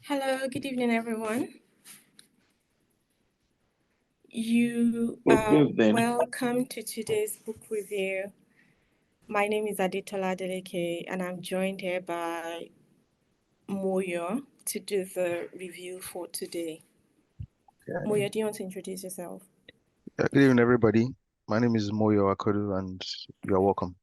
Hello, good evening, everyone. You are welcome to today's book review. My name is Aditola Deleke, and I'm joined here by Moyo to do the review for today. Okay. Moyo, do you want to introduce yourself? Good evening, everybody. My name is Moyo Akodu, and you are welcome.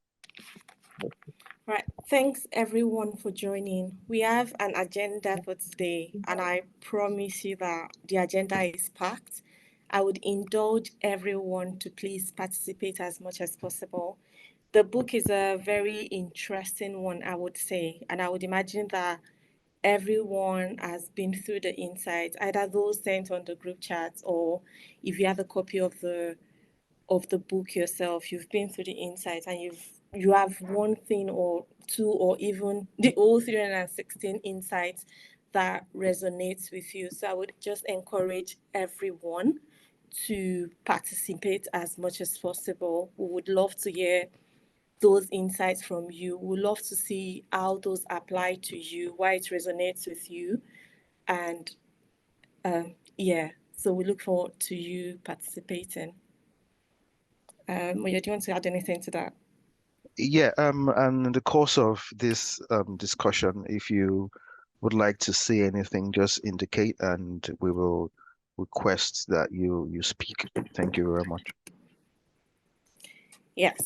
Right. Thanks, everyone, for joining. We have an agenda for today, and I promise you that the agenda is packed. I would indulge everyone to please participate as much as possible. The book is a very interesting one, I would say, and I would imagine that everyone has been through the insights, either those sent on the group chats or if you have a copy of the book yourself, you've been through the insights and you have one thing or two or even the all 316 insights that resonates with you. So I would just encourage everyone to participate as much as possible. We would love to hear those insights from you. We'd love to see how those apply to you, why it resonates with you. And so we look forward to you participating. Moya, do you want to add anything to that? Yeah, and in the course of this discussion, if you would like to say anything, just indicate and we will request that you speak. Thank you very much. Yes.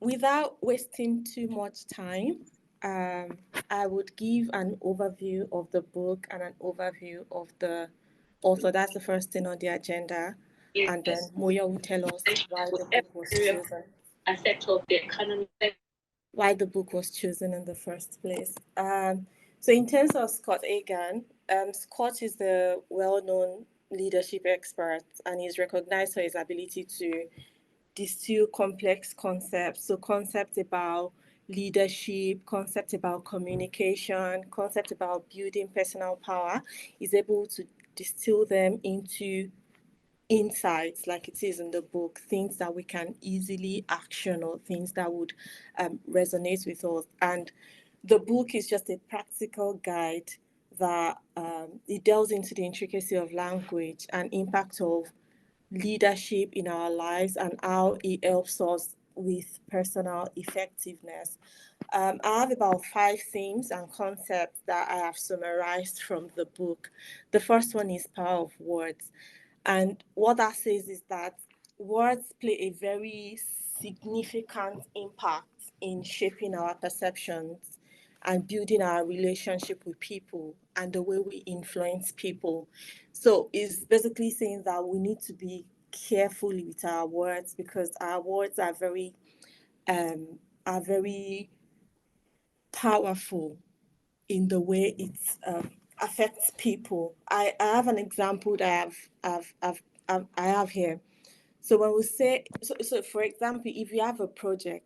Without wasting too much time, I would give an overview of the book and an overview of the author. That's the first thing on the agenda. And then Moya will tell us why the book was chosen. Why the book was chosen in the first place. So in terms of Scott Hagan, Scott is the well-known leadership expert and he's recognized for his ability to distill complex concepts. So concepts about leadership, concepts about communication, concepts about building personal power, is able to distill them into insights like it is in the book, things that we can easily action or things that would resonate with us. And the book is just a practical guide that it delves into the intricacy of language and impact of leadership in our lives and how it helps us with personal effectiveness. I have about 5 themes and concepts that I have summarized from the book. The first one is power of words. And what that says is that words play a very significant impact in shaping our perceptions and building our relationship with people and the way we influence people. So it's basically saying that we need to be careful with our words because our words are very powerful in the way it affects people. I have an example that I have here. So when we say, so for example, if you have a project,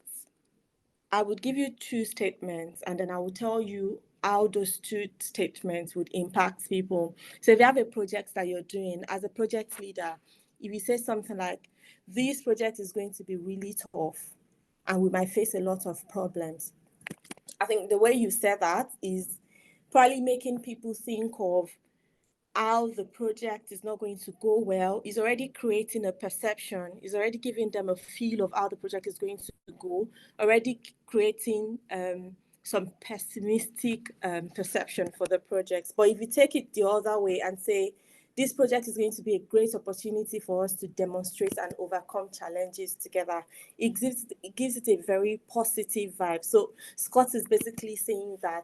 I would give you 2 statements and then I will tell you how those 2 statements would impact people. So if you have a project that you're doing as a project leader, if you say something like, this project is going to be really tough and we might face a lot of problems. I think the way you said that is probably making people think of how the project is not going to go well, is already creating a perception, is already giving them a feel of how the project is going to go, already creating some pessimistic perception for the projects. But if you take it the other way and say, this project is going to be a great opportunity for us to demonstrate and overcome challenges together, it gives it a very positive vibe. So Scott is basically saying that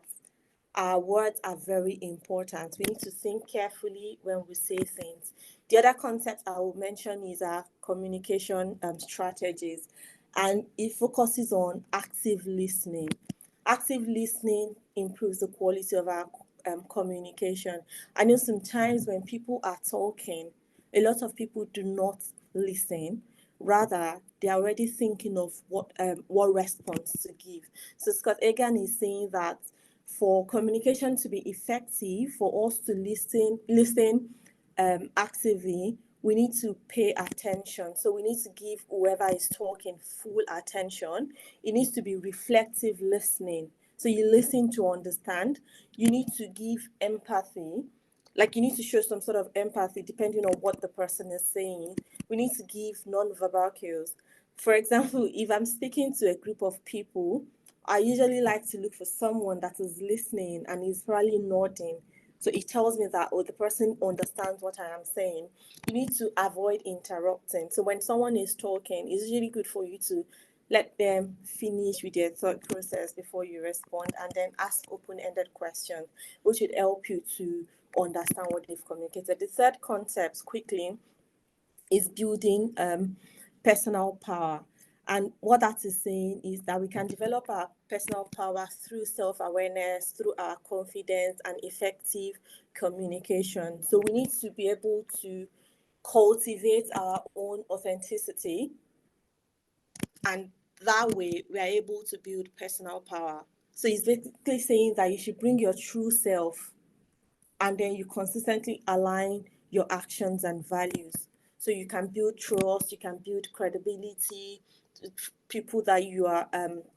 our words are very important. We need to think carefully when we say things. The other concept I will mention is our communication strategies, and it focuses on active listening. Active listening improves the quality of our communication. I know sometimes when people are talking, a lot of people do not listen. Rather, they're already thinking of what response to give. So Scott Hagan is saying that for communication to be effective, for us to listen actively, we need to pay attention. So we need to give whoever is talking full attention. It needs to be reflective listening. So you listen to understand. You need to give empathy. Like you need to show some sort of empathy depending on what the person is saying. We need to give non-verbal cues. For example, if I'm speaking to a group of people, I usually like to look for someone that is listening and is probably nodding. So it tells me that, oh, the person understands what I am saying. You need to avoid interrupting. So when someone is talking, it's really good for you to let them finish with their thought process before you respond, and then ask open-ended questions, which would help you to understand what they've communicated. The third concept, quickly, is building personal power. And what that is saying is that we can develop our personal power through self awareness, through our confidence, and effective communication. So we need to be able to cultivate our own authenticity, and that way we are able to build personal power. So it's basically saying that you should bring your true self, and then you consistently align your actions and values. So you can build trust, you can build credibility to people that you are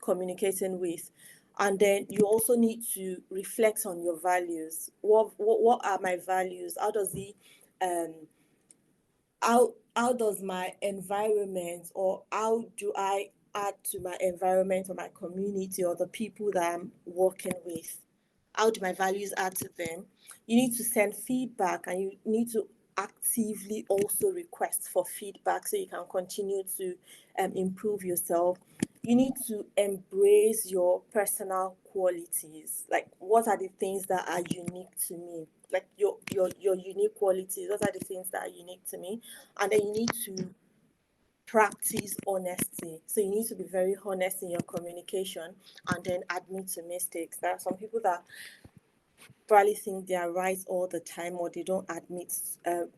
communicating with. And then you also need to reflect on your values. What are my values? Um, how does my environment, or how do I add to my environment or my community or the people that I'm working with? How do my values add to them? You need to send feedback, and you need to actively also request for feedback so you can continue to improve yourself. You need to embrace your personal qualities. Like, what are the things that are unique to me? Like your unique qualities. What are the things that are unique to me? And then you need to practice honesty. So you need to be very honest in your communication, and then admit to mistakes. There are some people that probably think they are right all the time, or they don't admit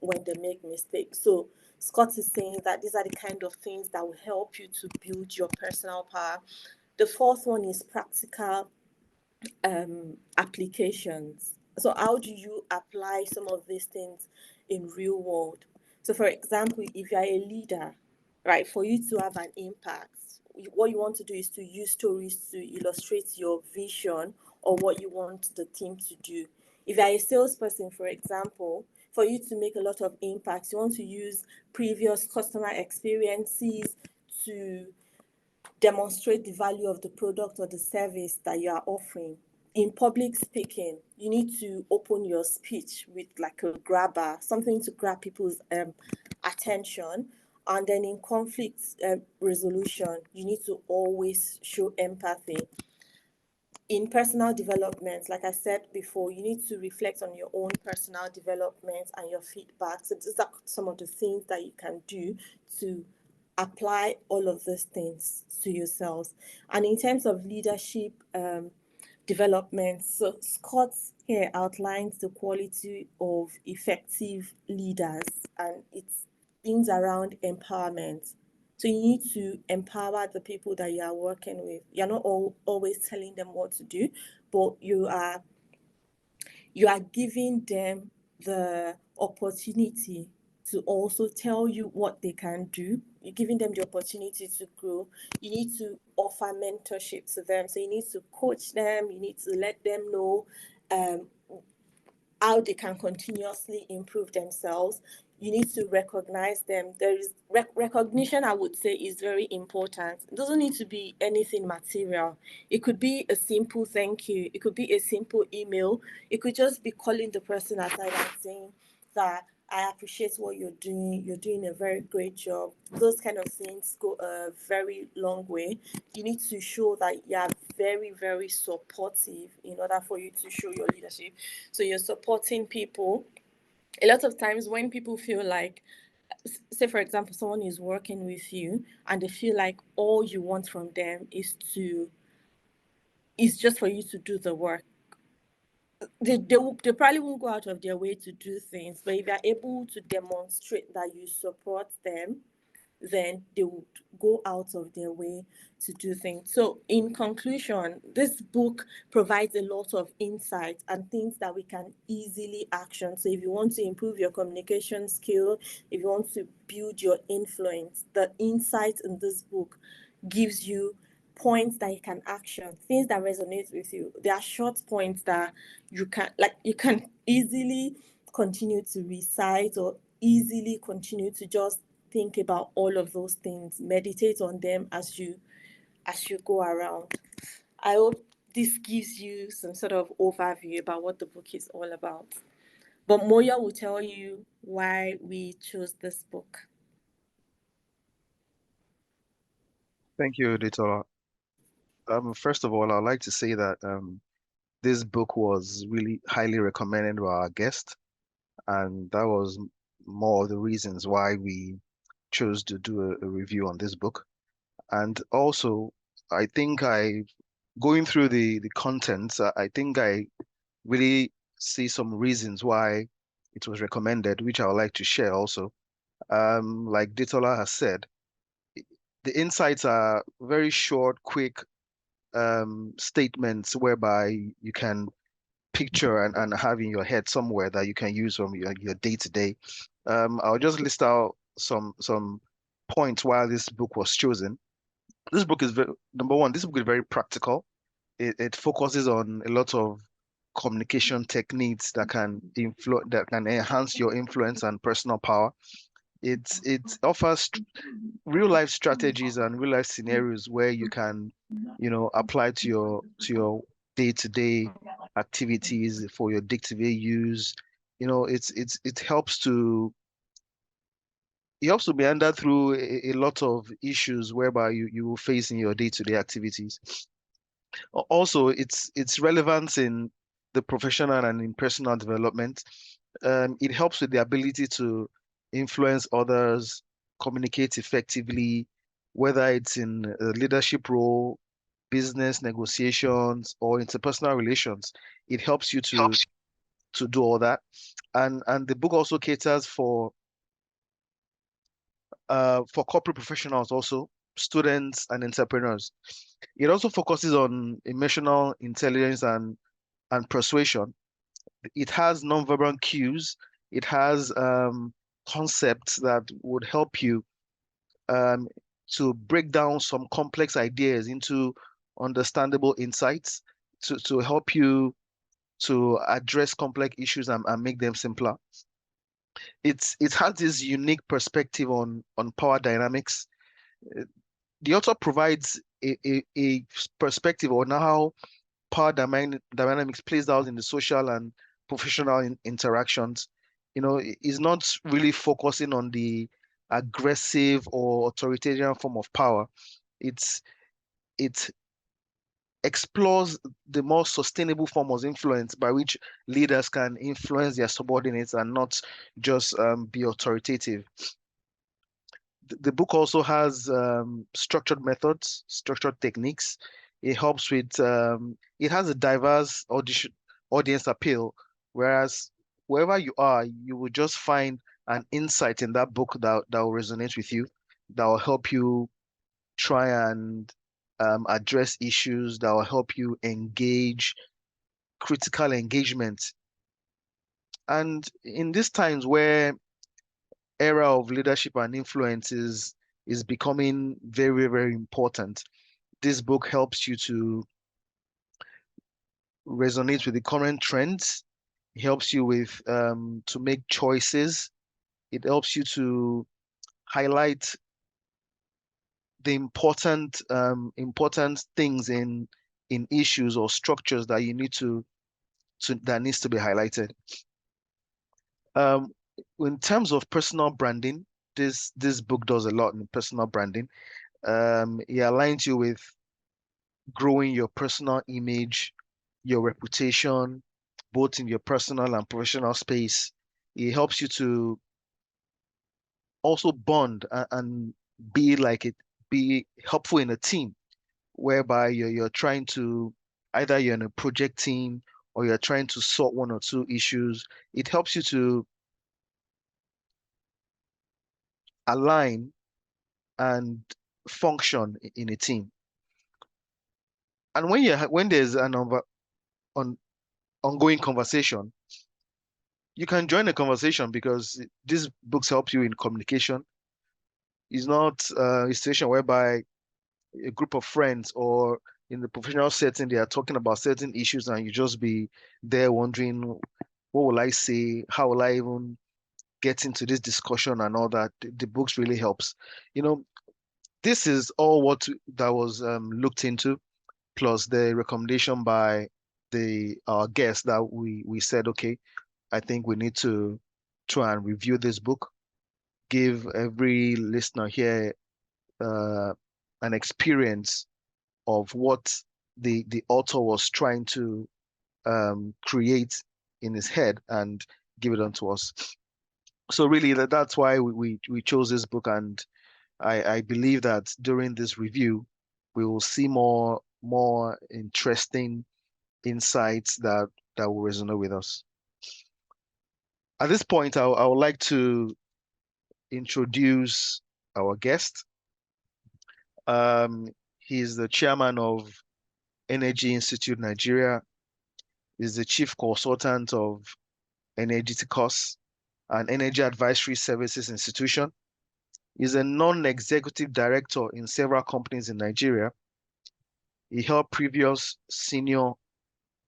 when they make mistakes. So Scott is saying that these are the kind of things that will help you to build your personal power. The fourth one is practical applications. So how do you apply some of these things in real world? So for example, if you are a leader, right, for you to have an impact, what you want to do is to use stories to illustrate your vision or what you want the team to do. If you are a salesperson, for example, for you to make a lot of impacts, you want to use previous customer experiences to demonstrate the value of the product or the service that you are offering. In public speaking, you need to open your speech with like a grabber, something to grab people's attention. And then in conflict resolution, you need to always show empathy. In personal development, like I said before, you need to reflect on your own personal development and your feedback. So these are some of the things that you can do to apply all of these things to yourselves. And in terms of leadership development, so Scott here outlines the quality of effective leaders, and it's things around empowerment. So you need to empower the people that you are working with. You're not always telling them what to do, but you are giving them the opportunity to also tell you what they can do. You're giving them the opportunity to grow. You need to offer mentorship to them. So you need to coach them. You need to let them know um, how they can continuously improve themselves. you need to recognize them. There is recognition, I would say, is very important. It doesn't need to be anything material. It could be a simple thank you, it could be a simple email, it could just be calling the person aside and saying that I appreciate what you're doing. You're doing a very great job. Those kind of things go a very long way. You need to show that you're very, very supportive in order for you to show your leadership. So you're supporting people. A lot of times when people feel like, say for example, someone is working with you and they feel like all you want from them is just for you to do the work, they probably won't go out of their way to do things. But if you're able to demonstrate that you support them, then they would go out of their way to do things. So, in conclusion, this book provides a lot of insight and things that we can easily action. So, if you want to improve your communication skill, if you want to build your influence, the insight in this book gives you points that you can action, things that resonate with you. There are short points that you can easily continue to recite or easily continue to just think about all of those things, meditate on them as you go around. I hope this gives you some sort of overview about what the book is all about. But Moya will tell you why we chose this book. Thank you, Ditola. First of all, I'd like to say that this book was really highly recommended by our guest, and that was more of the reasons why we chose to do a review on this book. And also, I think going through the contents, I think I really see some reasons why it was recommended, which I would like to share also. Like Ditola has said, the insights are very short, quick statements whereby you can picture and have in your head somewhere that you can use from your day to day. I'll just list out some points why this book was chosen. This book is number one, this book is very practical. It focuses on a lot of communication techniques that can enhance your influence and personal power. It offers real life strategies and real life scenarios where you can, apply to your day-to-day activities for your day-to-day use. It helps to meander through a lot of issues whereby you will face in your day-to-day activities. Also, its relevance in the professional and in personal development. It helps with the ability to influence others, communicate effectively, whether it's in a leadership role, business negotiations, or interpersonal relations. It helps you to do all that. And the book also caters for corporate professionals also, students and entrepreneurs. It also focuses on emotional intelligence and persuasion. It has nonverbal cues. It has concepts that would help you um, to break down some complex ideas into understandable insights to help you to address complex issues and make them simpler. It has this unique perspective on power dynamics. Uh, The author provides a perspective on how dynamics plays out in the social and professional interactions. Is not really focusing on the aggressive or authoritarian form of power. It explores the more sustainable form of influence by which leaders can influence their subordinates and not just be authoritative. The book also has structured methods, structured techniques. It has a diverse audience appeal, whereas wherever you are, you will just find an insight in that book that will resonate with you, that will help you try and address issues, that will help you engage, critical engagement. And in these times where era of leadership and influence is becoming very, very important. This book helps you to resonate with the current trends. It helps you with to make choices. It helps you to highlight the important things in issues or structures that you need to that needs to be highlighted. Um, in terms of personal branding, this book does a lot in personal branding. It aligns you with growing your personal image, your reputation, both in your personal and professional space. It helps you to also bond and be helpful in a team whereby you're trying to either you're in a project team or you're trying to sort one or two issues. It helps you to align and function in a team. And when there's an on ongoing conversation, you can join the conversation because these books help you in communication. It's not a situation whereby a group of friends or in the professional setting they are talking about certain issues and you just be there wondering what will I say, how will I even get into this discussion and all that. The books really helps. You know, this is all what that was looked into, plus the recommendation by the guest that we said, okay, I think we need to try and review this book, give every listener here uh, an experience of what the author was trying to create in his head and give it on to us. So really, that's why we chose this book, and I believe that during this review, we will see more interesting insights that will resonate with us. At this point, I would like to introduce our guest. Um, he's the chairman of Energy Institute Nigeria. He's the chief consultant of Energeticos, an energy advisory services institution. He's a non-executive director in several companies in Nigeria. He held previous senior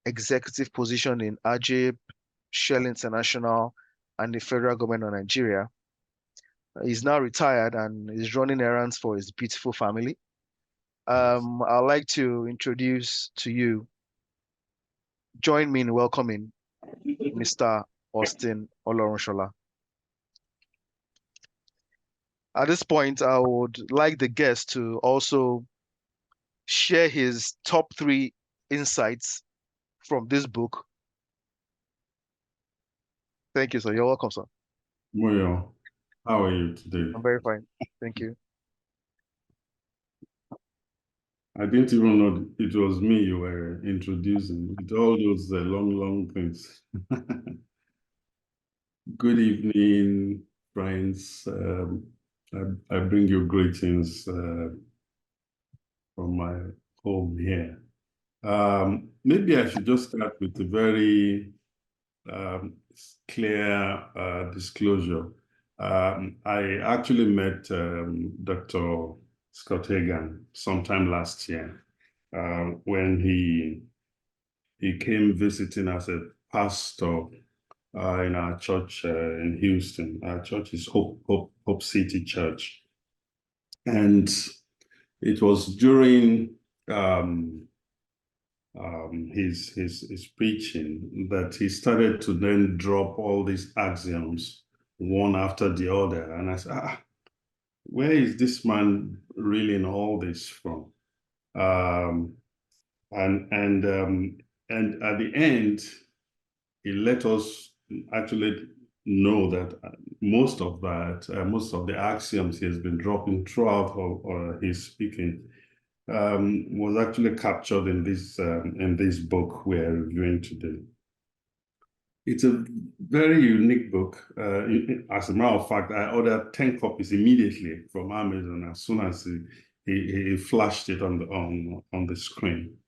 executive position in AJIP, Shell International, and the federal government of Nigeria. He's now retired and is running errands for his beautiful family. I'd like to introduce to you, join me in welcoming Mr. Austin Olorunshola. At this point, I would like the guest to also share his top 3 insights from this book. Thank you, sir. You're welcome, sir. Moyo, how are you today? I'm very fine. Thank you. I didn't even know it was me you were introducing with all those long things. Good evening, friends. I bring you greetings from my home here. Maybe I should just start with a very clear disclosure. I actually met Dr. Scott Hagan sometime last year when he came visiting as a pastor in our church in Houston. Our church is Hope City Church. And it was during his preaching that he started to then drop all these axioms one after the other. And I said, where is this man reeling all this from? And at the end, he let us actually know that most of the axioms he has been dropping throughout his speaking was actually captured in this book we are reviewing today. It's a very unique book. As a matter of fact, I ordered 10 copies immediately from Amazon as soon as he flashed it on the screen.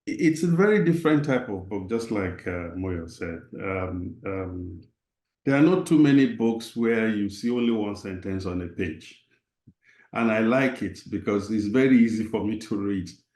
It's a very different type of book, just like Moyo said. There are not too many books where you see only one sentence on a page. And I like it because it's very easy for me to read.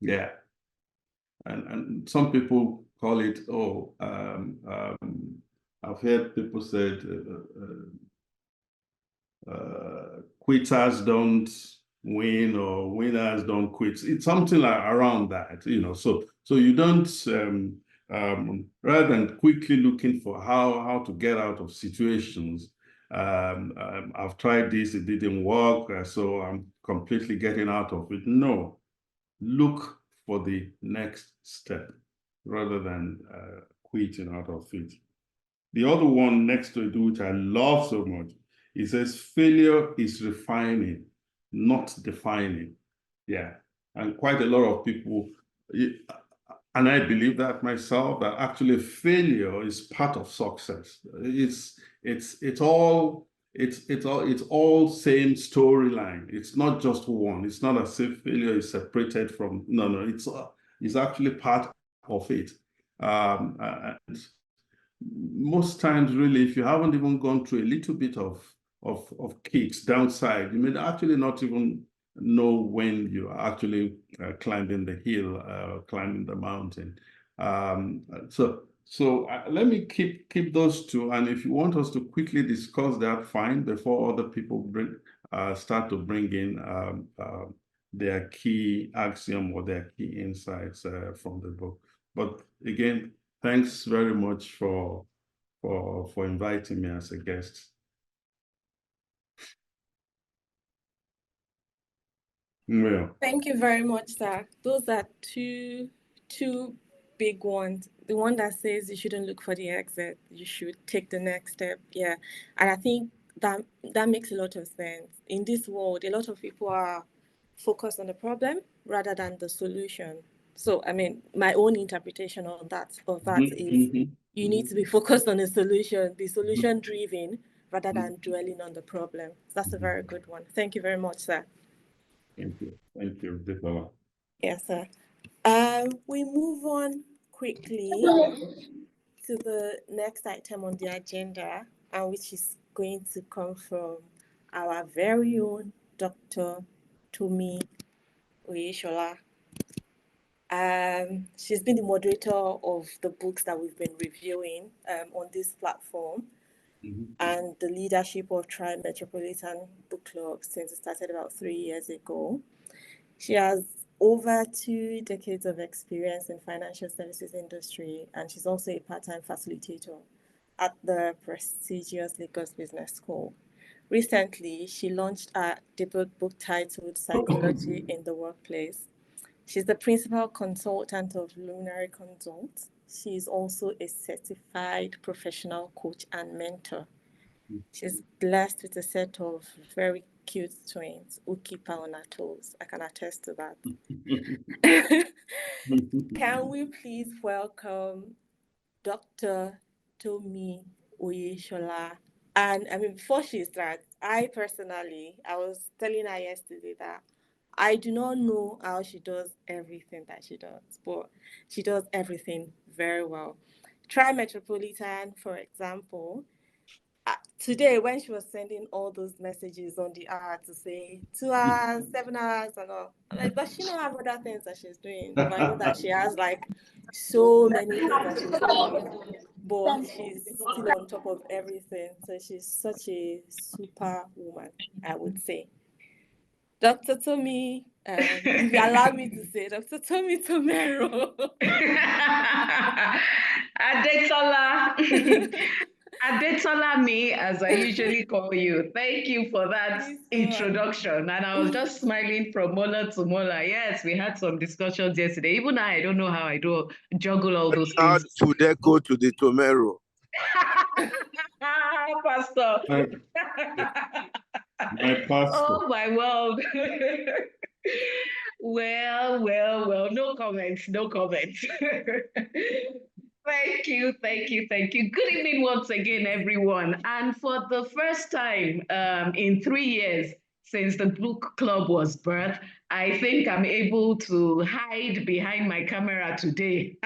Yeah. And some people call it, I've heard people say quitters don't win or winners don't quit. It's something like around that, So you don't rather than quickly looking for how to get out of situations. I've tried this, it didn't work, so I'm completely getting out of it. No, look for the next step rather than quitting out of it. The other one next to it, which I love so much, it says failure is refining, not defining. Yeah. And quite a lot of people, and I believe that myself, that actually failure is part of success. It's all same storyline. It's not just one. It's not as if failure is separated from, no, it's actually part of it. And most times, really, if you haven't even gone through a little bit of kicks downside, you may actually not even know when you're actually climbing the hill, climbing the mountain. So let me keep those two, and if you want us to quickly discuss that, fine, before other people start to bring in their key axiom or their key insights from the book. But again, thanks very much for inviting me as a guest. Well, Thank you very much, sir. Those are two big ones. The one that says you shouldn't look for the exit, you should take the next step. Yeah. And I think that makes a lot of sense. In this world, a lot of people are focused on the problem rather than the solution. So, I mean, my own interpretation of that is you need to be focused on the solution, be solution driven rather than dwelling on the problem. That's a very good one. Thank you very much, sir. Thank you, Dekola. Yes, sir. We move on quickly to the next item on the agenda, and which is going to come from our very own Dr. Tomi Oyeshola. She's been the moderator of the books that we've been reviewing on this platform and the leadership of TRI-METROPOLITAN Book Club since it started about 3 years ago. She has over 2 decades of experience in financial services industry, and she's also a part-time facilitator at the prestigious Lagos Business School. Recently, she launched a debut book titled Psychology in the Workplace. She's the principal consultant of Luminary Consult. She's also a certified professional coach and mentor. She's blessed with a set of very cute twins who keep her on her toes. I can attest to that. Can we please welcome Dr. Tomi Oyeshola? And I mean, before she starts, I was telling her yesterday that I do not know how she does everything that she does, but she does everything very well. TRI-METROPOLITAN, for example, today when she was sending all those messages on the hour to say 2 hours, 7 hours, and all, I'm like, does she not have other things that she's doing? But I know that she has like so many things that she's doing, but she's still on top of everything. So she's such a super woman, I would say. Dr. Tomi, if you allow me to say, Dr. Tomi Tomero. Adetola. Adetola me, as I usually call you. Thank you for that introduction. And I was just smiling from molar to molar. Yes, we had some discussions yesterday. Even I don't know how I do juggle all those things. Add to echo to the Tomero. Pastor. My pastor. Oh my world. Well, no comments. Thank you. Good evening once again, everyone. And for the first time in 3 years since the book club was birthed, I think I'm able to hide behind my camera today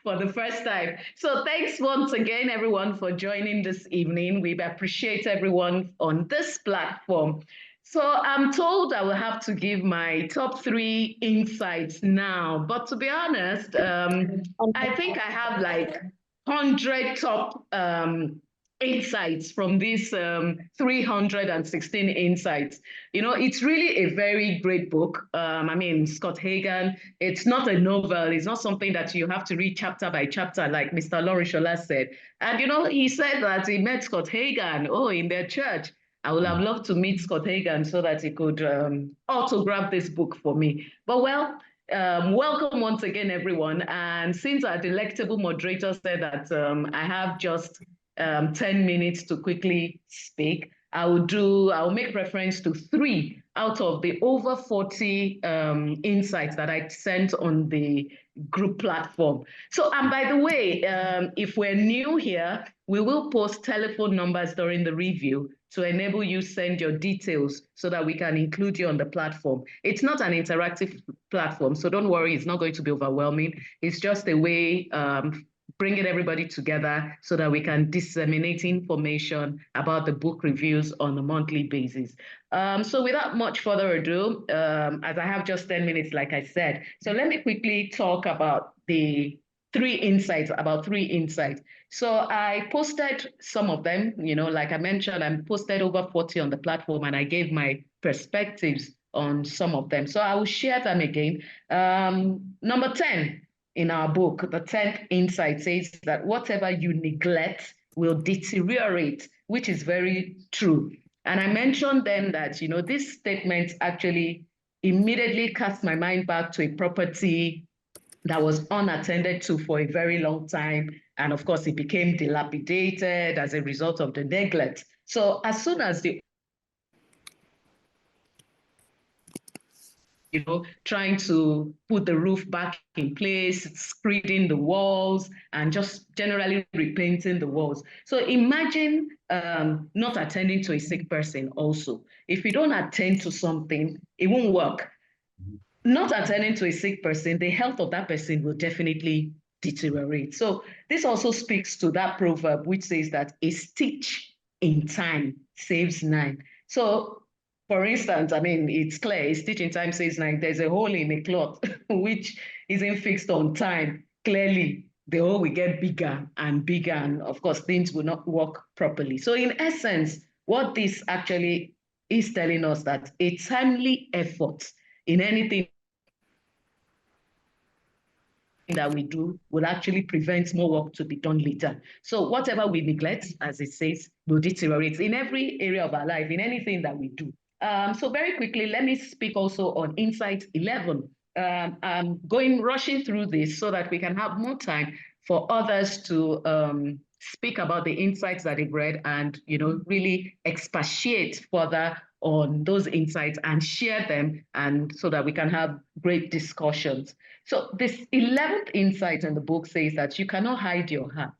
for the first time. So thanks once again, everyone, for joining this evening. We appreciate everyone on this platform. So I'm told I will have to give my top 3 insights now, but to be honest, I think I have like 100 top insights from these 316 insights. You know, it's really a very great book. I mean, Scott Hagan, it's not a novel. It's not something that you have to read chapter by chapter, like Mr. Lorishola said. And, you know, he said that he met Scott Hagan, in their church. I would have loved to meet Scott Hagan so that he could autograph this book for me. But well, welcome once again, everyone. And since our delectable moderator said that I have just 10 minutes to quickly speak, I'll make reference to 3 out of the over 40 insights that I sent on the group platform. So, and by the way, if we're new here, we will post telephone numbers during the review to enable you send your details so that we can include you on the platform. It's not an interactive platform, so don't worry, it's not going to be overwhelming. It's just a way bringing everybody together so that we can disseminate information about the book reviews on a monthly basis. So without much further ado, as I have just 10 minutes, like I said, so let me quickly talk about the 3 insights. So I posted some of them, you know, like I mentioned, I posted over 40 on the platform and I gave my perspectives on some of them. So I will share them again. Number 10 in our book, the 10th insight says that whatever you neglect will deteriorate, which is very true. And I mentioned then that, you know, this statement actually immediately cast my mind back to a property that was unattended to for a very long time. And of course, it became dilapidated as a result of the neglect. So as soon as trying to put the roof back in place, screeding the walls, and just generally repainting the walls. So imagine not attending to a sick person also. If you don't attend to something, it won't work. Not attending to a sick person, the health of that person will definitely deteriorate. So this also speaks to that proverb which says that a stitch in time saves 9. So for instance, I mean, it's clear, a stitch in time saves 9. There's a hole in a cloth which isn't fixed on time. Clearly, the hole will get bigger and bigger, and of course, things will not work properly. So in essence, what this actually is telling us that a timely effort in anything that we do will actually prevent more work to be done later. So whatever we neglect, as it says, will deteriorate in every area of our life, in anything that we do. So very quickly, let me speak also on Insight 11. I'm rushing through this so that we can have more time for others to speak about the insights that they've read and, you know, really expatiate further on those insights and share them, and so that we can have great discussions. So this 11th insight in the book says that you cannot hide your heart.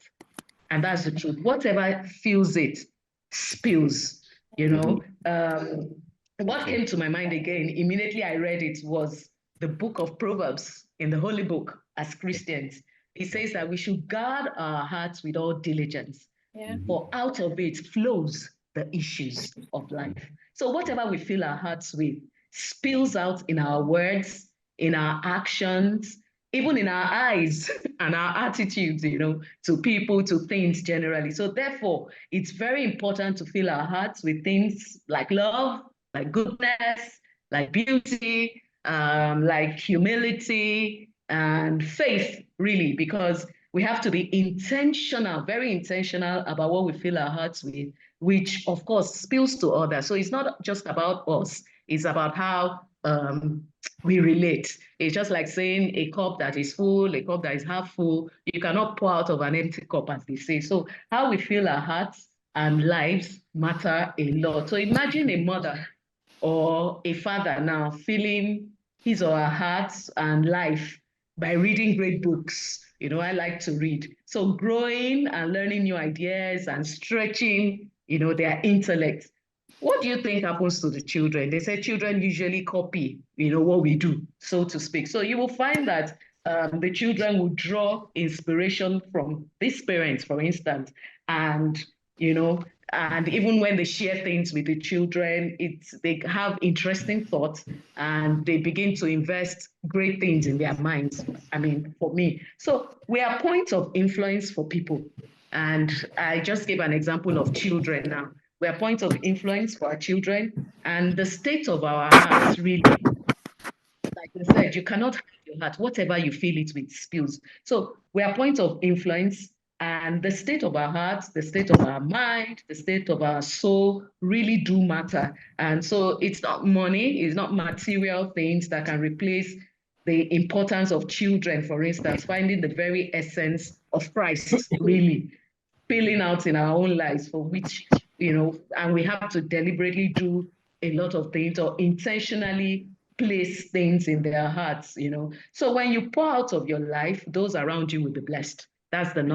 And that's the truth. Whatever fills it spills, you know. What came to my mind again, immediately I read it, was the book of Proverbs in the Holy Book as Christians. It says that we should guard our hearts with all diligence, for out of it flows the issues of life. So whatever we fill our hearts with spills out in our words, in our actions, even in our eyes and our attitudes, you know, to people, to things generally. So therefore, it's very important to fill our hearts with things like love, like goodness, like beauty, like humility and faith, really, because we have to be intentional, very intentional about what we fill our hearts with, which of course spills to others. So it's not just about us, it's about how we relate. It's just like saying a cup that is full, a cup that is half full. You cannot pour out of an empty cup, as they say. So how we fill our hearts and lives matter a lot. So imagine a mother or a father now filling his or her hearts and life by reading great books. You know, I like to read. So growing and learning new ideas and stretching, you know, their intellect. What do you think happens to the children? They say children usually copy, you know, what we do, so to speak. So you will find that the children will draw inspiration from these parents, for instance, and, you know, And even when they share things with the children, they have interesting thoughts and they begin to invest great things in their minds. I mean, for me. So we are points of influence for people. And I just gave an example of children now. We are points of influence for our children, and the state of our hearts really, like I said, you cannot hide your heart. Whatever you feel it with spills. So we are points of influence, and the state of our hearts, the state of our mind, the state of our soul really do matter. And so it's not money, it's not material things that can replace the importance of children, for instance, finding the very essence of Christ, really spilling out in our own lives, for which, and we have to deliberately do a lot of things or intentionally place things in their hearts. So when you pour out of your life, those around you will be blessed. That's in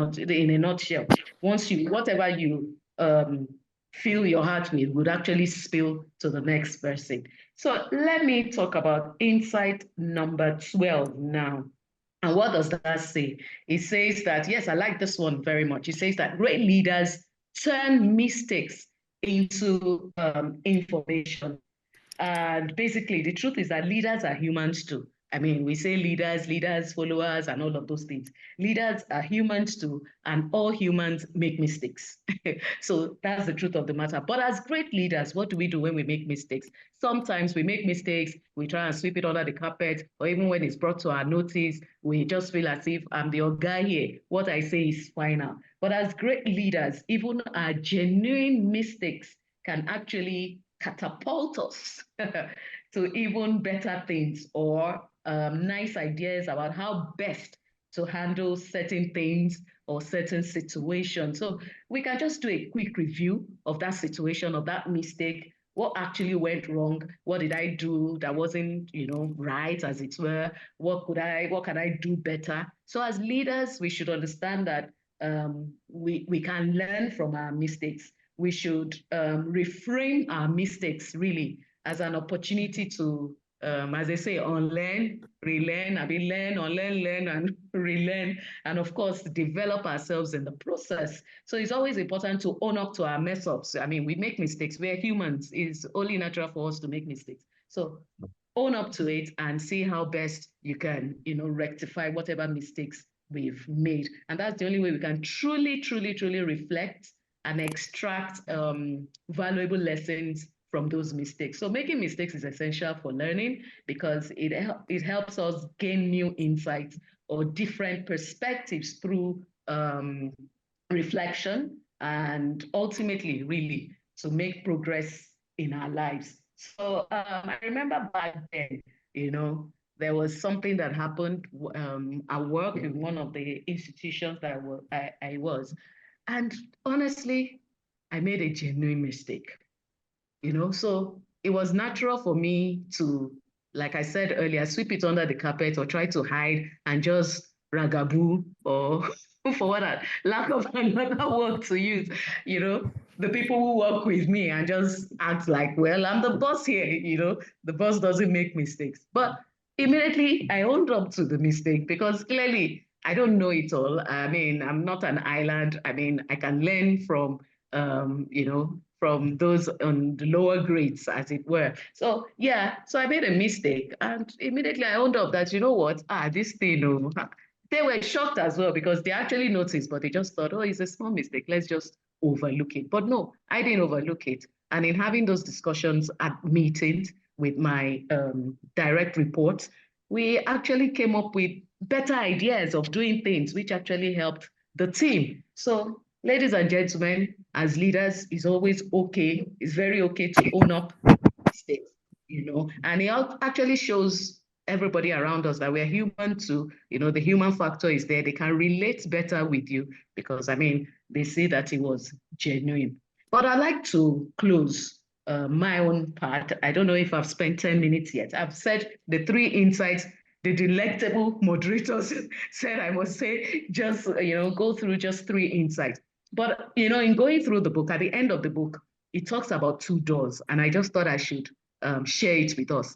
a nutshell. Whatever you fill your heart with would actually spill to the next person. So let me talk about insight number 12 now. And what does that say? It says that, yes, I like this one very much. It says that great leaders turn mistakes into information. And basically, the truth is that leaders are humans too. I mean, we say leaders, followers, and all of those things. Leaders are humans too, and all humans make mistakes. So that's the truth of the matter. But as great leaders, what do we do when we make mistakes? Sometimes we make mistakes, we try and sweep it under the carpet, or even when it's brought to our notice, we just feel as if I'm the old guy here. What I say is final. But as great leaders, even our genuine mistakes can actually catapult us to even better things or nice ideas about how best to handle certain things or certain situations. So we can just do a quick review of that situation, of that mistake. What actually went wrong? What did I do that wasn't, right, as it were? What can I do better? So as leaders, we should understand that we can learn from our mistakes. We should reframe our mistakes really as an opportunity to, as they say, unlearn, relearn, learn, unlearn, learn, and relearn, and of course, develop ourselves in the process. So it's always important to own up to our mess ups. I mean, we make mistakes. We're humans. It's only natural for us to make mistakes. So own up to it and see how best you can, rectify whatever mistakes we've made. And that's the only way we can truly, truly, truly reflect and extract valuable lessons from those mistakes. So making mistakes is essential for learning because it helps us gain new insights or different perspectives through reflection and ultimately really to make progress in our lives. So I remember back then, there was something that happened at work in one of the institutions that I was. And honestly, I made a genuine mistake, so it was natural for me to, like I said earlier, sweep it under the carpet or try to hide and just ragaboo or for what lack of another word to use, the people who work with me and just act like, well, I'm the boss here, the boss doesn't make mistakes. But immediately I owned up to the mistake because clearly I don't know it all. I mean, I'm not an island. I mean, I can learn from, from those on the lower grades, as it were. So yeah, so I made a mistake and immediately I owned up that, this thing, they were shocked as well because they actually noticed, but they just thought, oh, it's a small mistake. Let's just overlook it. But no, I didn't overlook it. And in having those discussions at meetings with my direct reports, we actually came up with better ideas of doing things, which actually helped the team. So ladies and gentlemen, as leaders, it's always okay. It's very okay to own up mistakes, and it actually shows everybody around us that we're human too. The human factor is there. They can relate better with you because, I mean, they see that it was genuine. But I'd like to close my own part. I don't know if I've spent 10 minutes yet. I've said the 3 insights. The delectable moderators said I must say just, go through just 3 insights. But, in going through the book, at the end of the book, it talks about 2 doors. And I just thought I should share it with us.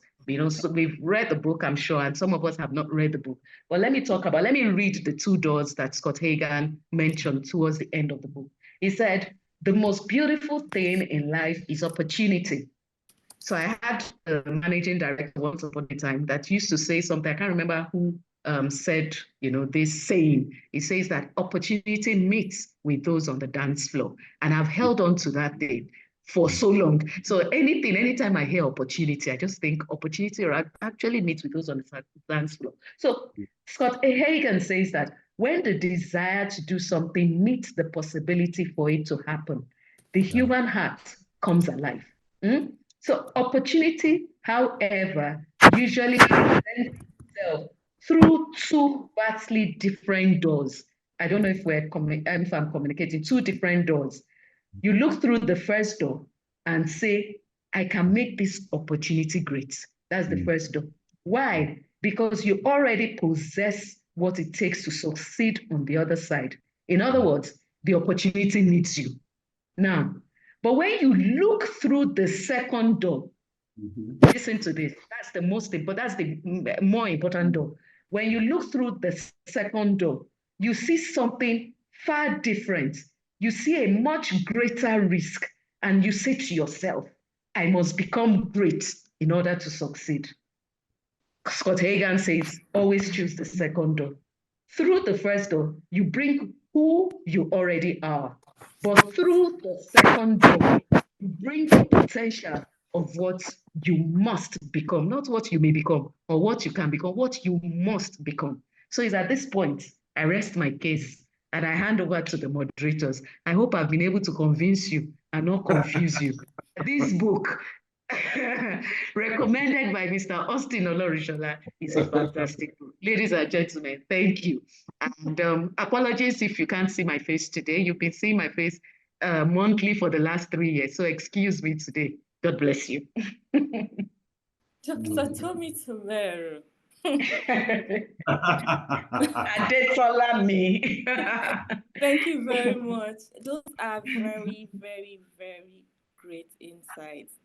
So we've read the book, I'm sure, and some of us have not read the book. But let me read the 2 doors that Scott Hagan mentioned towards the end of the book. He said, the most beautiful thing in life is opportunity. So I had a managing director once upon a time that used to say something. I can't remember who said, this saying. He says that opportunity meets with those on the dance floor. And I've held on to that thing for so long. So anytime I hear opportunity, I just think opportunity actually meets with those on the dance floor. So Scott Hagan says that when the desire to do something meets the possibility for it to happen, the human heart comes alive. So opportunity, however, usually presents itself through two vastly different doors. I don't know if I'm communicating, two different doors. You look through the first door and say, I can make this opportunity great. That's the first door. Why? Because you already possess what it takes to succeed on the other side. In other words, the opportunity needs you. Now, but when you look through the second door, listen to this. That's the more important door. When you look through the second door, you see something far different. You see a much greater risk, and you say to yourself, I must become great in order to succeed. Scott Hagan says, always choose the second door. Through the first door, you bring who you already are. But through the second door, you bring the potential of what you must become, not what you may become or what you can become, what you must become. So it's at this point, I rest my case and I hand over to the moderators. I hope I've been able to convince you and not confuse you. This book, recommended by Mr. Austin Olorishola, is a fantastic book. Ladies and gentlemen, thank you. And apologies if you can't see my face today. You've been seeing my face monthly for the last 3 years, so excuse me today. God bless you. Dr. Tommy Tomero. Adesola me. Thank you very much. Those are very, very, very great insights.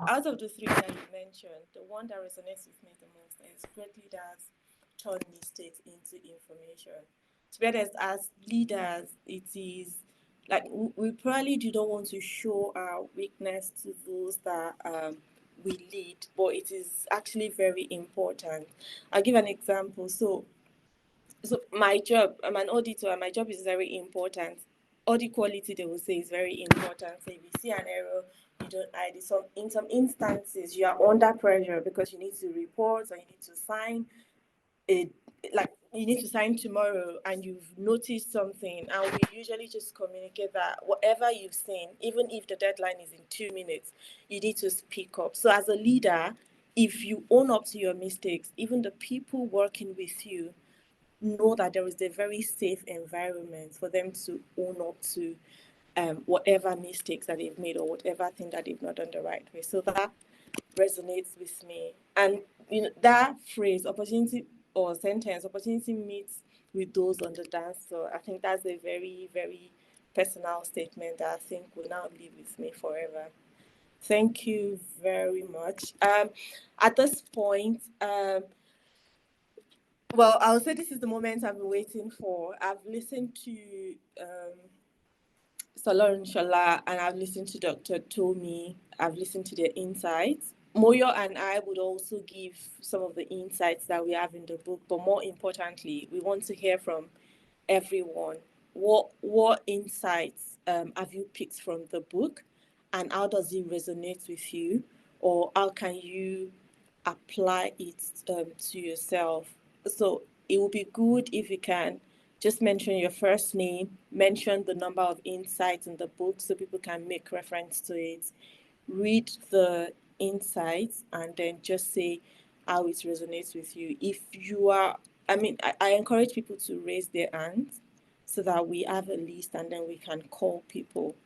Out of the three that you mentioned, the one that resonates with me the most is great leaders turn mistakes into information. To be honest, as leaders, it is like we probably do not want to show our weakness to those that we lead, but it is actually very important. I'll give an example. So my job, I'm an auditor, and my job is very important. Audit quality, they will say, is very important. So if you see an error, you don't hide it. In some instances, you are under pressure because you need to report or you need to sign you need to sign tomorrow, and you've noticed something, and we usually just communicate that whatever you've seen, even if the deadline is in 2 minutes, you need to speak up. So as a leader, if you own up to your mistakes, even the people working with you know that there is a very safe environment for them to own up to whatever mistakes that they've made or whatever thing that they've not done the right way. So that resonates with me. And that phrase, opportunity or sentence, opportunity meets with those on the dance floor. I think that's a very, very personal statement that I think will now live with me forever. Thank you very much. At this point, well, I'll say this is the moment I've been waiting for. I've listened to Salon Shola and I've listened to Dr. Tomi. I've listened to their insights. Moyo and I would also give some of the insights that we have in the book, but more importantly, we want to hear from everyone. What insights have you picked from the book, and how does it resonate with you, or how can you apply it to yourself? So it would be good if you can just mention your first name, mention the number of insights in the book so people can make reference to it, read the insights, and then just say how it resonates with you. If you are, I encourage people to raise their hands so that we have a list and then we can call people.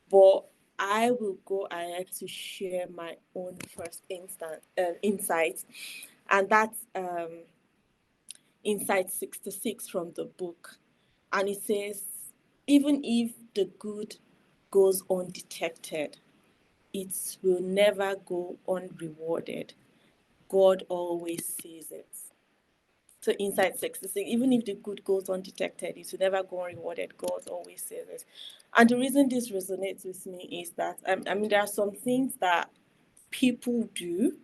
But I will go ahead to share my own first insight, and that's insight 66 from the book. And it says, even if the good goes undetected, it will never go unrewarded. God always sees it. to inside success. Even if the good goes undetected, it will never go unrewarded. God always says it. And the reason this resonates with me is that, I mean, there are some things that people do,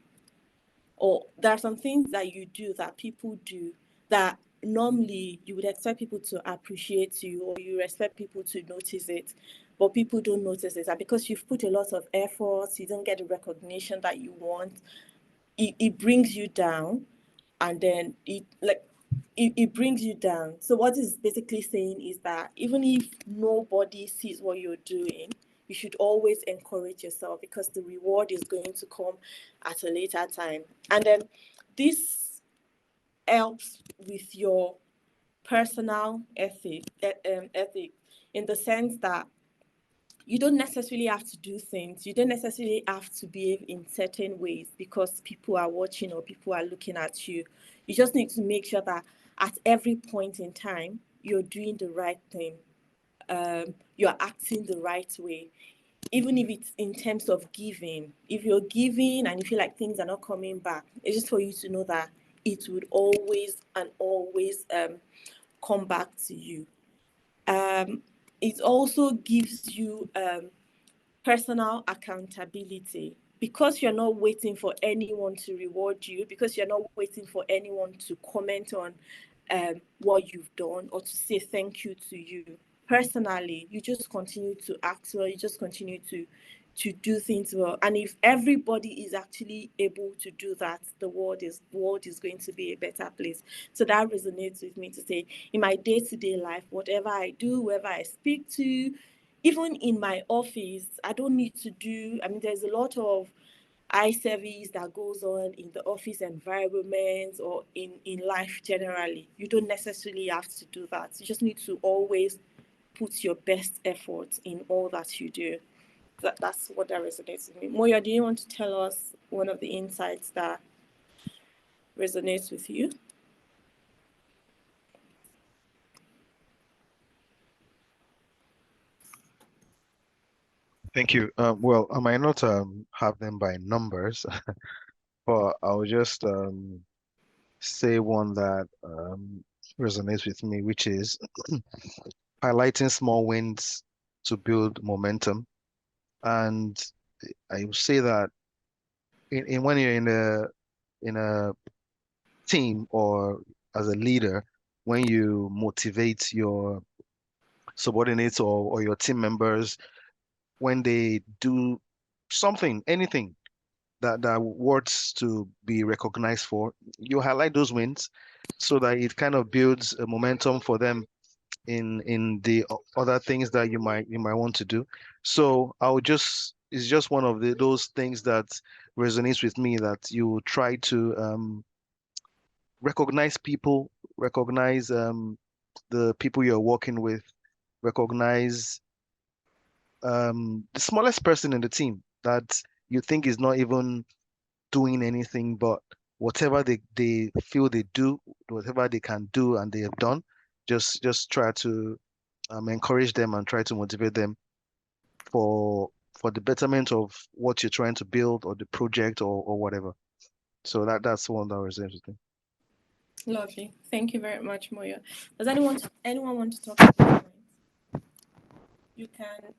or there are some things that you do that people do that normally you would expect people to appreciate you, or you expect people to notice it, but people don't notice it. And because you've put a lot of effort, you don't get the recognition that you want. It brings you down, and then it brings you down. So what it's basically saying is that even if nobody sees what you're doing, you should always encourage yourself, because the reward is going to come at a later time. And then this helps with your personal ethic, in the sense that you don't necessarily have to do things. You don't necessarily have to behave in certain ways because people are watching or people are looking at you. You just need to make sure that at every point in time, you're doing the right thing. You're acting the right way. Even if it's in terms of giving. If you're giving and you feel like things are not coming back, it's just for you to know that it would always and always come back to you. It also gives you personal accountability, because you're not waiting for anyone to reward you, because you're not waiting for anyone to comment on what you've done or to say thank you to you. Personally, you just continue to act well, you just continue to do things well. And if everybody is actually able to do that, the world is going to be a better place. So that resonates with me to say, in my day-to-day life, whatever I do, whoever I speak to, even in my office, I don't need to do, I mean, there's a lot of eye service that goes on in the office environment or in life generally. You don't necessarily have to do that. You just need to always put your best effort in all that you do. That's what that resonates with me. Moya, do you want to tell us one of the insights that resonates with you? Thank you. Well, I might not have them by numbers, but I'll just say one that resonates with me, which is highlighting small wins to build momentum. And I would say that when you're in a team or as a leader, when you motivate your subordinates or your team members, when they do something, anything that worth to be recognized for, you highlight those wins so that it kind of builds a momentum for them in the other things that you might want to do. So it's just one of those things that resonates with me, that you try to recognize people, recognize the people you're working with, recognize the smallest person in the team that you think is not even doing anything, but whatever they feel they do, whatever they can do and they have done, just try to encourage them and try to motivate them for the betterment of what you're trying to build or the project or whatever. So that's one that resonates with me. Lovely. Thank you very much, Moya. Does anyone want to talk about it? You can.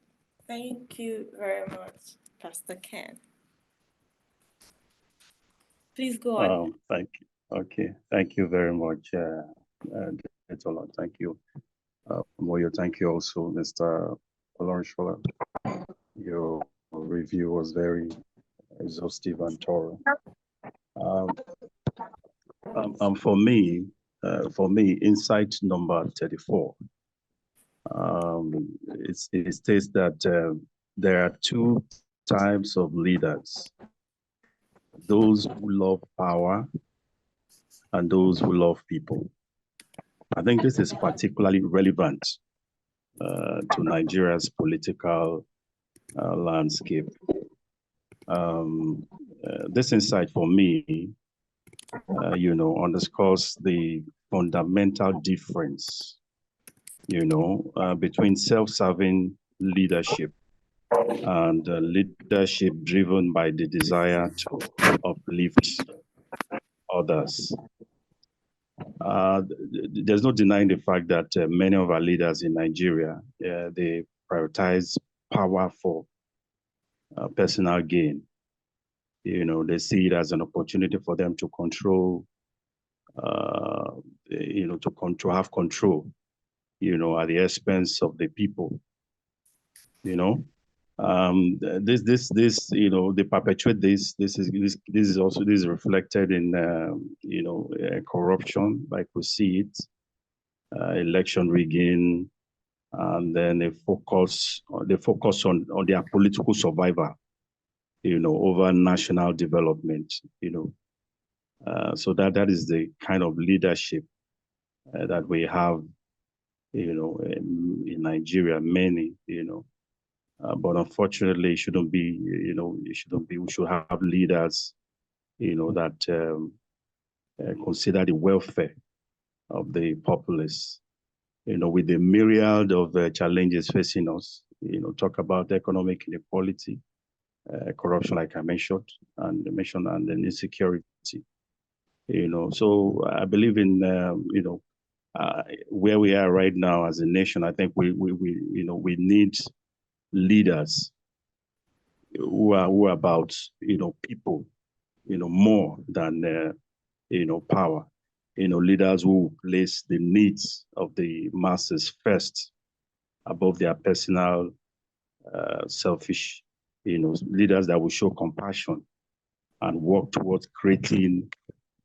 Thank you very much, Pastor Ken. Please go on. Thank you. Okay. Thank you very much, Detola. Thank you. Moyo, thank you also, Mr. Olarishola. Your review was very exhaustive and thorough. For me, insight number 34, it states that there are two types of leaders: those who love power and those who love people. I think this is particularly relevant to Nigeria's political landscape. This insight for me, underscores the fundamental difference, between self-serving leadership and leadership driven by the desire to uplift others. There's no denying the fact that many of our leaders in Nigeria, they prioritize power for personal gain. They see it as an opportunity for them to control, to have control, at the expense of the people. They perpetuate this. This is reflected in, corruption, like we see it, election rigging, and then they focus on their political survival, over national development, so that is the kind of leadership that we have, in Nigeria, many, but unfortunately, it shouldn't be, we should have leaders, that consider the welfare of the populace, with the myriad of challenges facing us, talk about economic inequality, corruption, like I mentioned, and then insecurity, So I believe in, where we are right now as a nation. I think we need leaders who are about, people, more than, power. Leaders who place the needs of the masses first above their personal, selfish, leaders that will show compassion and work towards creating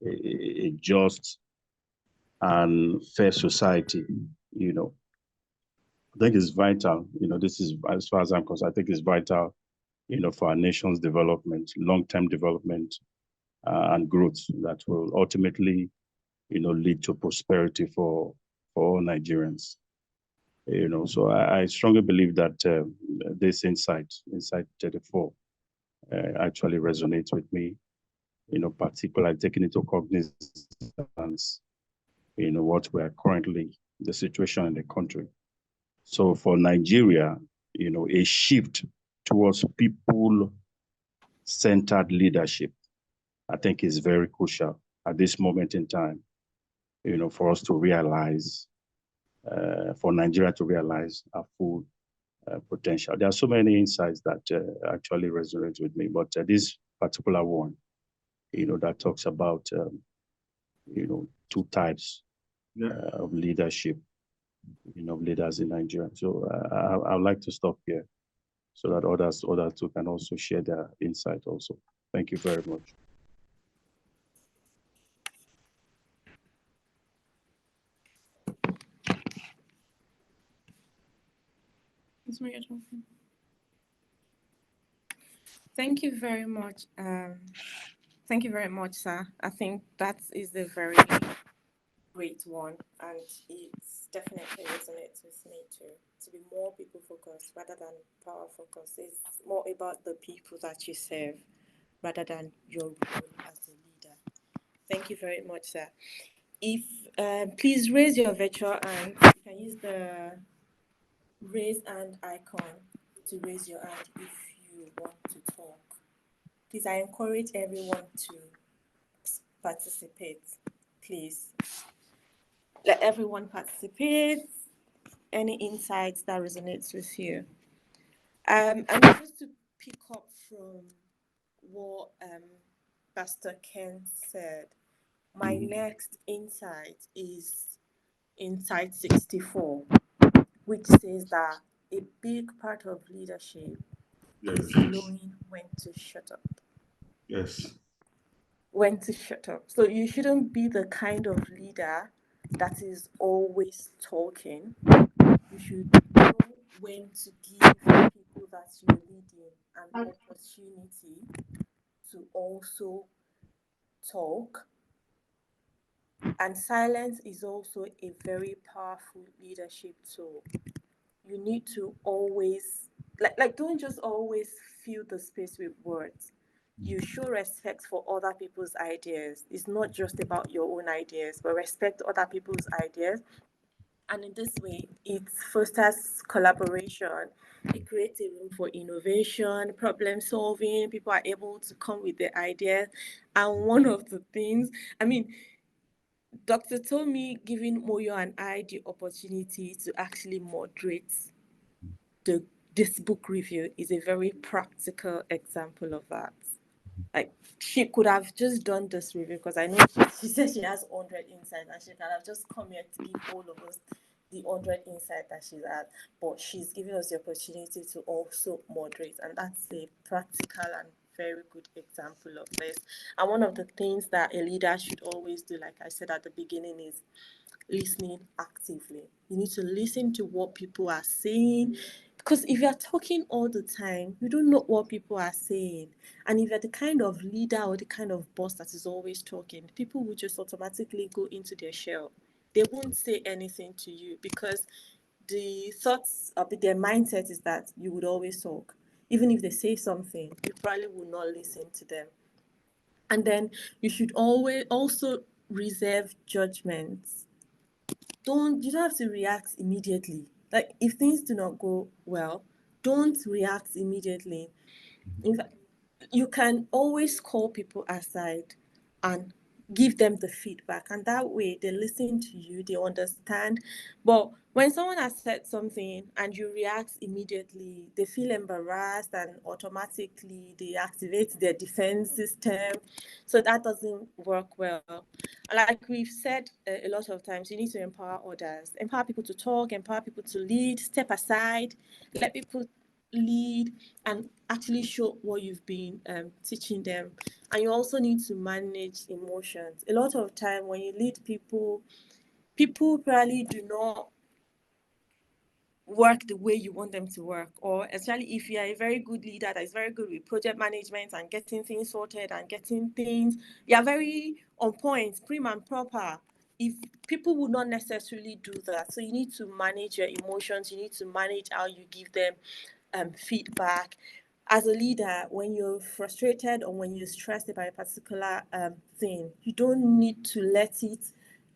a just and fair society. I think it's vital, this is, as far as I'm concerned, I think it's vital, for our nation's development, long-term development, and growth that will ultimately, lead to prosperity for all Nigerians. So I strongly believe that this insight 34, actually resonates with me, particularly taking into cognizance, what we are currently, the situation in the country. So for Nigeria, a shift towards people-centered leadership, I think, is very crucial at this moment in time, for us to realize, for Nigeria to realize our full potential. There are so many insights that actually resonate with me, but this particular one, that talks about, two types of leadership, leaders in Nigeria. So I'd like to stop here so that others too can also share their insight also. Thank you very much. Thank you very much. Thank you very much, sir. I think that is a very great one, and it's definitely resonates with me too. To be more people focused rather than power focused. It's more about the people that you serve rather than your role as a leader. Thank you very much, sir. If please raise your virtual hand. You can use the raise hand icon to raise your hand if you want to talk. Please, I encourage everyone to participate. Please let everyone participate. Any insights that resonates with you. And just to pick up from what Pastor Ken said, my next insight is insight 64, which says that a big part of leadership is knowing when to shut up. Yes. When to shut up. So you shouldn't be the kind of leader that is always talking. You should know when to give people that you're leading an opportunity to also talk. And silence is also a very powerful leadership tool. You need to always, don't just always fill the space with words. You show respect for other people's ideas. It's not just about your own ideas, but respect other people's ideas. And in this way, it fosters collaboration. It creates a room for innovation, problem solving. People are able to come with their ideas. And one of the things, Dr. Tomi giving Moyo and I the opportunity to actually moderate this book review is a very practical example of that. Like, she could have just done this review, because I know she said she has 100 insights, and she can have just come here to give all of us the 100 insight that she's had, but she's giving us the opportunity to also moderate, and that's a practical and very good example of this. And one of the things that a leader should always do, like I said at the beginning, is listening actively. You need to listen to what people are saying, because if you're talking all the time, you don't know what people are saying. And if you're the kind of leader or the kind of boss that is always talking, people will just automatically go into their shell. They won't say anything to you, because the thoughts of their mindset is that you would always talk. Even if they say something, you probably will not listen to them. And then you should always also reserve judgments. You don't have to react immediately. Like, if things do not go well, don't react immediately. In fact, you can always call people aside and give them the feedback, and that way they listen to you, they understand. But when someone has said something and you react immediately, they feel embarrassed, and automatically they activate their defense system. So that doesn't work well. Like we've said a lot of times, you need to empower others, empower people to talk, empower people to lead, step aside, let people lead, and actually show what you've been teaching them. And you also need to manage emotions. A lot of time when you lead people, people probably do not work the way you want them to work, or especially if you are a very good leader that is very good with project management and getting things sorted and getting things, you are very on point, prim and proper. If people would not necessarily do that, so you need to manage your emotions, you need to manage how you give them feedback. As a leader, when you're frustrated or when you're stressed about a particular thing, you don't need to let it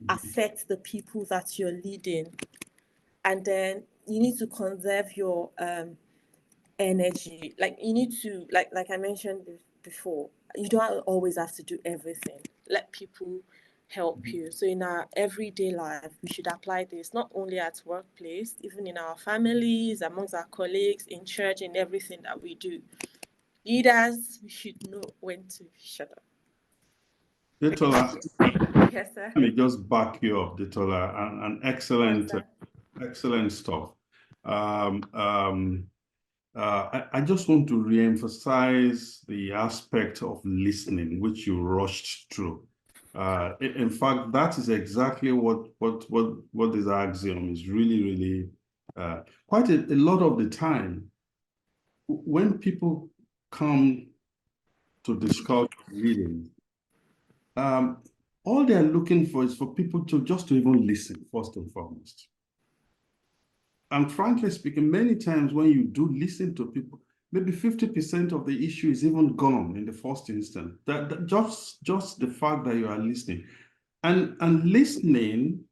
affect the people that you're leading. And then you need to conserve your energy. Like, you need to, like I mentioned before, you don't always have to do everything. Let people help you. So in our everyday life, we should apply this, not only at workplace, even in our families, amongst our colleagues, in church, in everything that we do. Leaders, we should know when to shut up. Detola, Yes, sir. let me just back you up, Detola, and excellent, Yes, excellent stuff. I just want to re-emphasize the aspect of listening, which you rushed through. In fact, that is exactly what this axiom is really quite a lot of the time. When people come to discuss leading, all they're looking for is for people to even listen, first and foremost. And frankly speaking, many times when you do listen to people, maybe 50% of the issue is even gone in the first instance. That just the fact that you are listening. And listening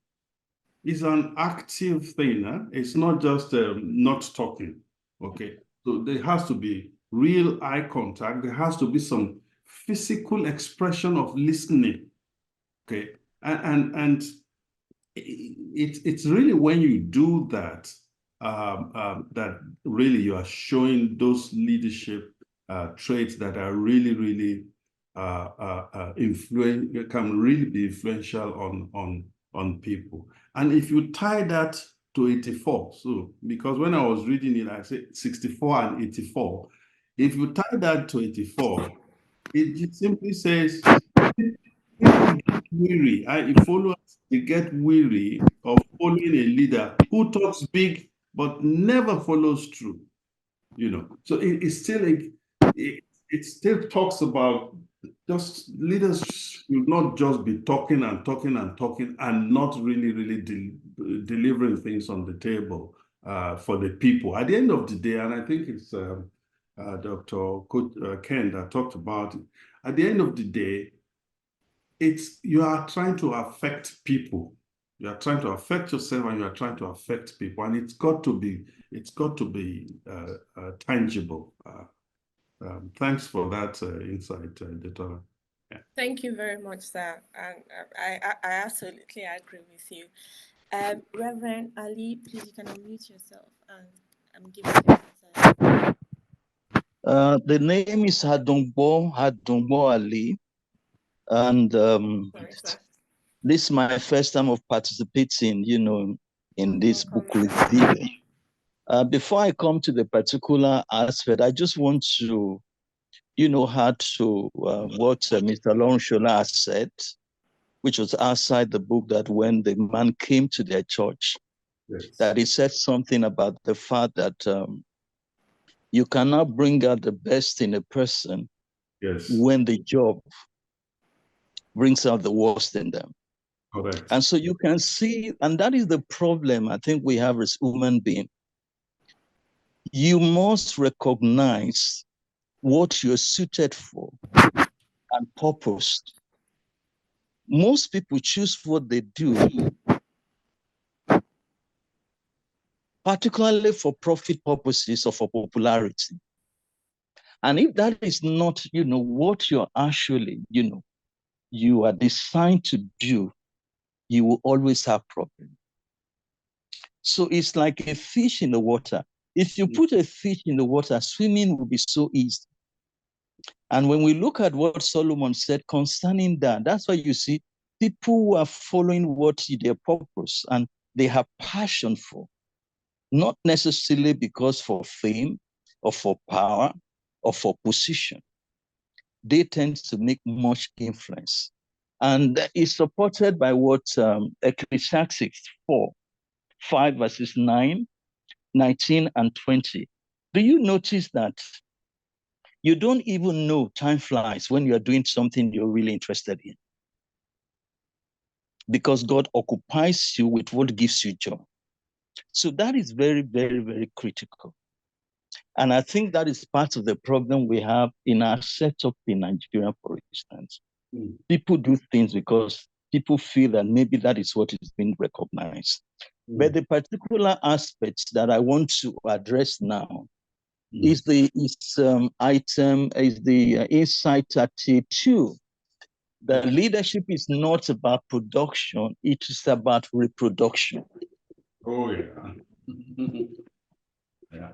is an active thing. Huh? It's not just not talking. Okay. So there has to be real eye contact. There has to be some physical expression of listening. Okay. And it's really when you do that, that really you are showing those leadership traits that are really can really be influential on people. And if you tie that to 84, so because when I was reading it, I said 64 and 84. If you tie that to 84, it simply says people get weary. Followers, they get weary of following a leader who talks big but never follows through. So it still talks about just leaders should not just be talking and talking and talking and not really delivering things on the table for the people. At the end of the day, and I think it's Dr. Ken that talked about it. At the end of the day, you are trying to affect people. You are trying to affect yourself, and you are trying to affect people, and it's got to be tangible. Thanks for that insight, Detola. Thank you very much, sir. And I absolutely agree with you. Reverend Ali, please, you can unmute yourself and I'm giving you answer. The name is Hadungbo Ali, and Sorry, sir. this is my first time of participating, in this book Welcome. review. Before I come to the particular aspect, I just want to, add to what Mr. Longshula has said, which was outside the book, that when the man came to their church, Yes. that he said something about the fact that you cannot bring out the best in a person when the job brings out the worst in them. Correct. And so you can see, and that is the problem I think we have as human beings. You must recognize what you're suited for and purposed. Most people choose what they do, particularly for profit purposes or for popularity. And if that is not, what you're actually, you are designed to do, you will always have problems. So it's like a fish in the water. If you put a fish in the water, swimming will be so easy. And when we look at what Solomon said concerning that, that's why you see people who are following what their purpose and they have passion for, not necessarily because for fame or for power or for position. They tend to make much influence. And it's supported by what Ecclesiastes 5 verses 9, 19, and 20. Do you notice that you don't even know time flies when you're doing something you're really interested in? Because God occupies you with what gives you joy. So that is very, very, very critical. And I think that is part of the problem we have in our setup in Nigeria, for instance. People do things because people feel that maybe that is what is being recognized. But the particular aspects that I want to address now is the insight 32. The leadership is not about production, it is about reproduction. Oh, yeah. Yeah.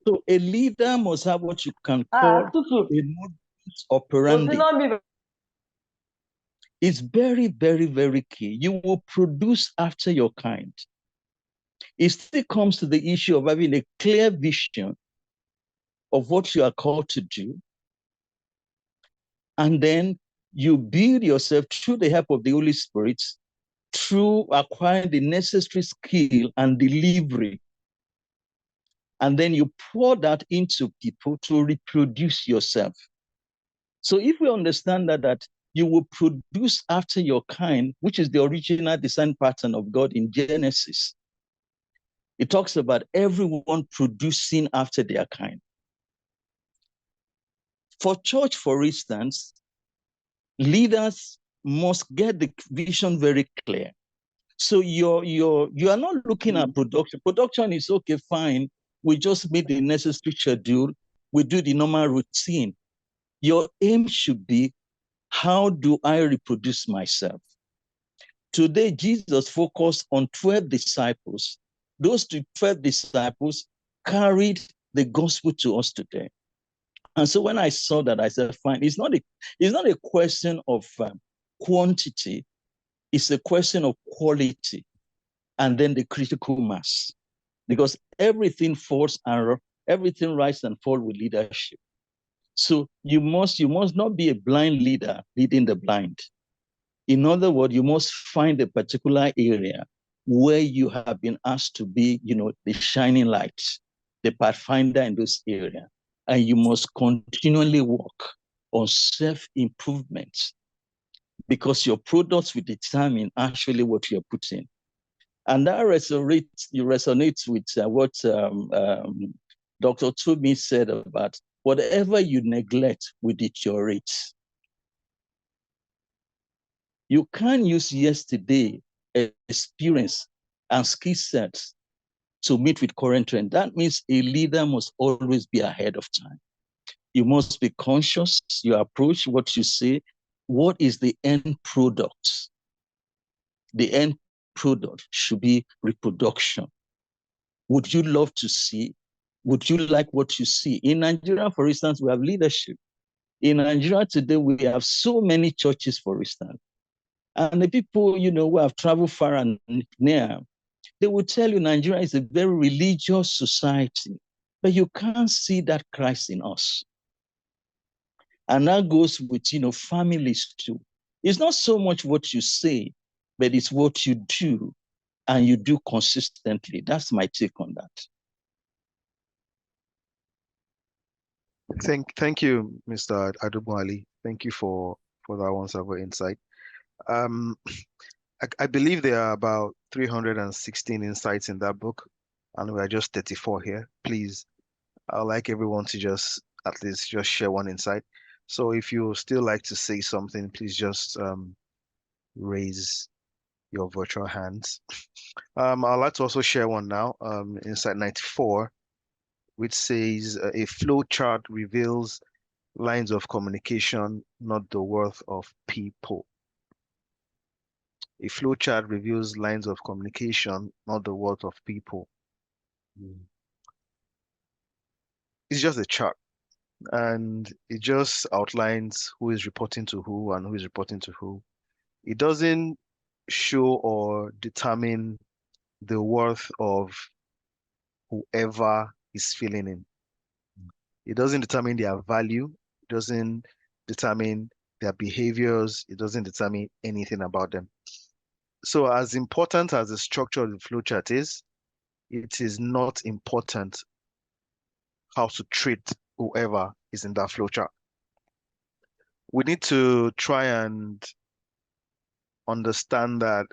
So a leader must have what you can call a modus operandi. It's very, very, very key. You will produce after your kind. It still comes to the issue of having a clear vision of what you are called to do. And then you build yourself through the help of the Holy Spirit, through acquiring the necessary skill and delivery. And then you pour that into people to reproduce yourself. So if we understand that you will produce after your kind, which is the original design pattern of God in Genesis, it talks about everyone producing after their kind. For church, for instance, leaders must get the vision very clear. So you are not looking at production. Production is okay, fine. We just meet the necessary schedule. We do the normal routine. Your aim should be, how do I reproduce myself? Today, Jesus focused on 12 disciples. Those 12 disciples carried the gospel to us today. And so when I saw that, I said, fine, it's not a question of quantity. It's a question of quality and then the critical mass. Because everything rise and fall with leadership. So you must not be a blind leader leading the blind. In other words, you must find a particular area where you have been asked to be, the shining light, the pathfinder in this area. And you must continually work on self-improvement, because your products will determine actually what you're putting. And that resonates with what Dr. Toby said about whatever you neglect will deteriorate. You can't use yesterday experience and skill sets to meet with current trend. That means a leader must always be ahead of time. You must be conscious, you approach what you say, what is the end product? The end product should be reproduction. Would you love to see? Would you like what you see? In Nigeria, for instance, we have leadership. In Nigeria today, we have so many churches, for instance. And the people, who have traveled far and near, they will tell you Nigeria is a very religious society, but you can't see that Christ in us. And that goes with, families too. It's not so much what you say, but it's what you do, and you do consistently. That's my take on that. Thank you, Mr. Adubwali. Thank you for that wonderful insight. I believe there are about 316 insights in that book, and we are just 34 here. Please, I'd like everyone to just at least just share one insight. So if you still like to say something, please just raise your virtual hands. I'd like to also share one now. Insight 94, which says a flow chart reveals lines of communication, not the worth of people. A flow chart reveals lines of communication, not the worth of people. It's just a chart, and it just outlines who is reporting to who and who is reporting to who. It doesn't show or determine the worth of whoever is filling in. It doesn't determine their value. It doesn't determine their behaviors. It doesn't determine anything about them. So as important as the structure of the flowchart is, it is not important how to treat whoever is in that flowchart. We need to try and understand that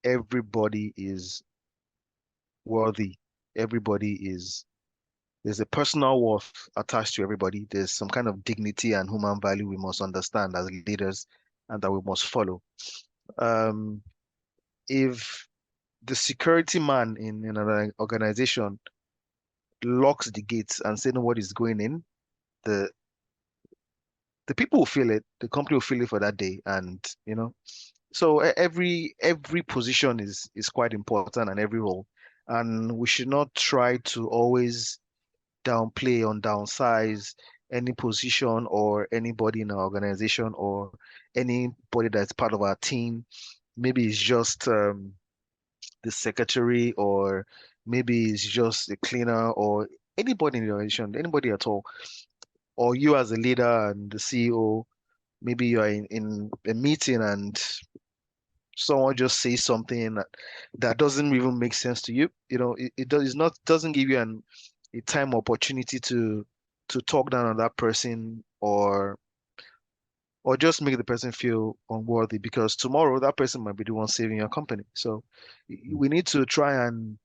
everybody is worthy. There's a personal worth attached to everybody. There's some kind of dignity and human value we must understand as leaders and that we must follow. If the security man in an organization locks the gates and say nobody's going in, the people will feel it, the company will feel it for that day, and so every position is quite important, and every role, and we should not try to always downplay or downsize any position or anybody in our organization or anybody that's part of our team. Maybe it's just the secretary, or maybe it's just the cleaner, or anybody in the organization, anybody at all, or you as a leader and the CEO. Maybe you are in a meeting and someone just says something that doesn't even make sense to you. Doesn't give you a time opportunity to talk down on that person, or just make the person feel unworthy, because tomorrow that person might be the one saving your company. So we need to try and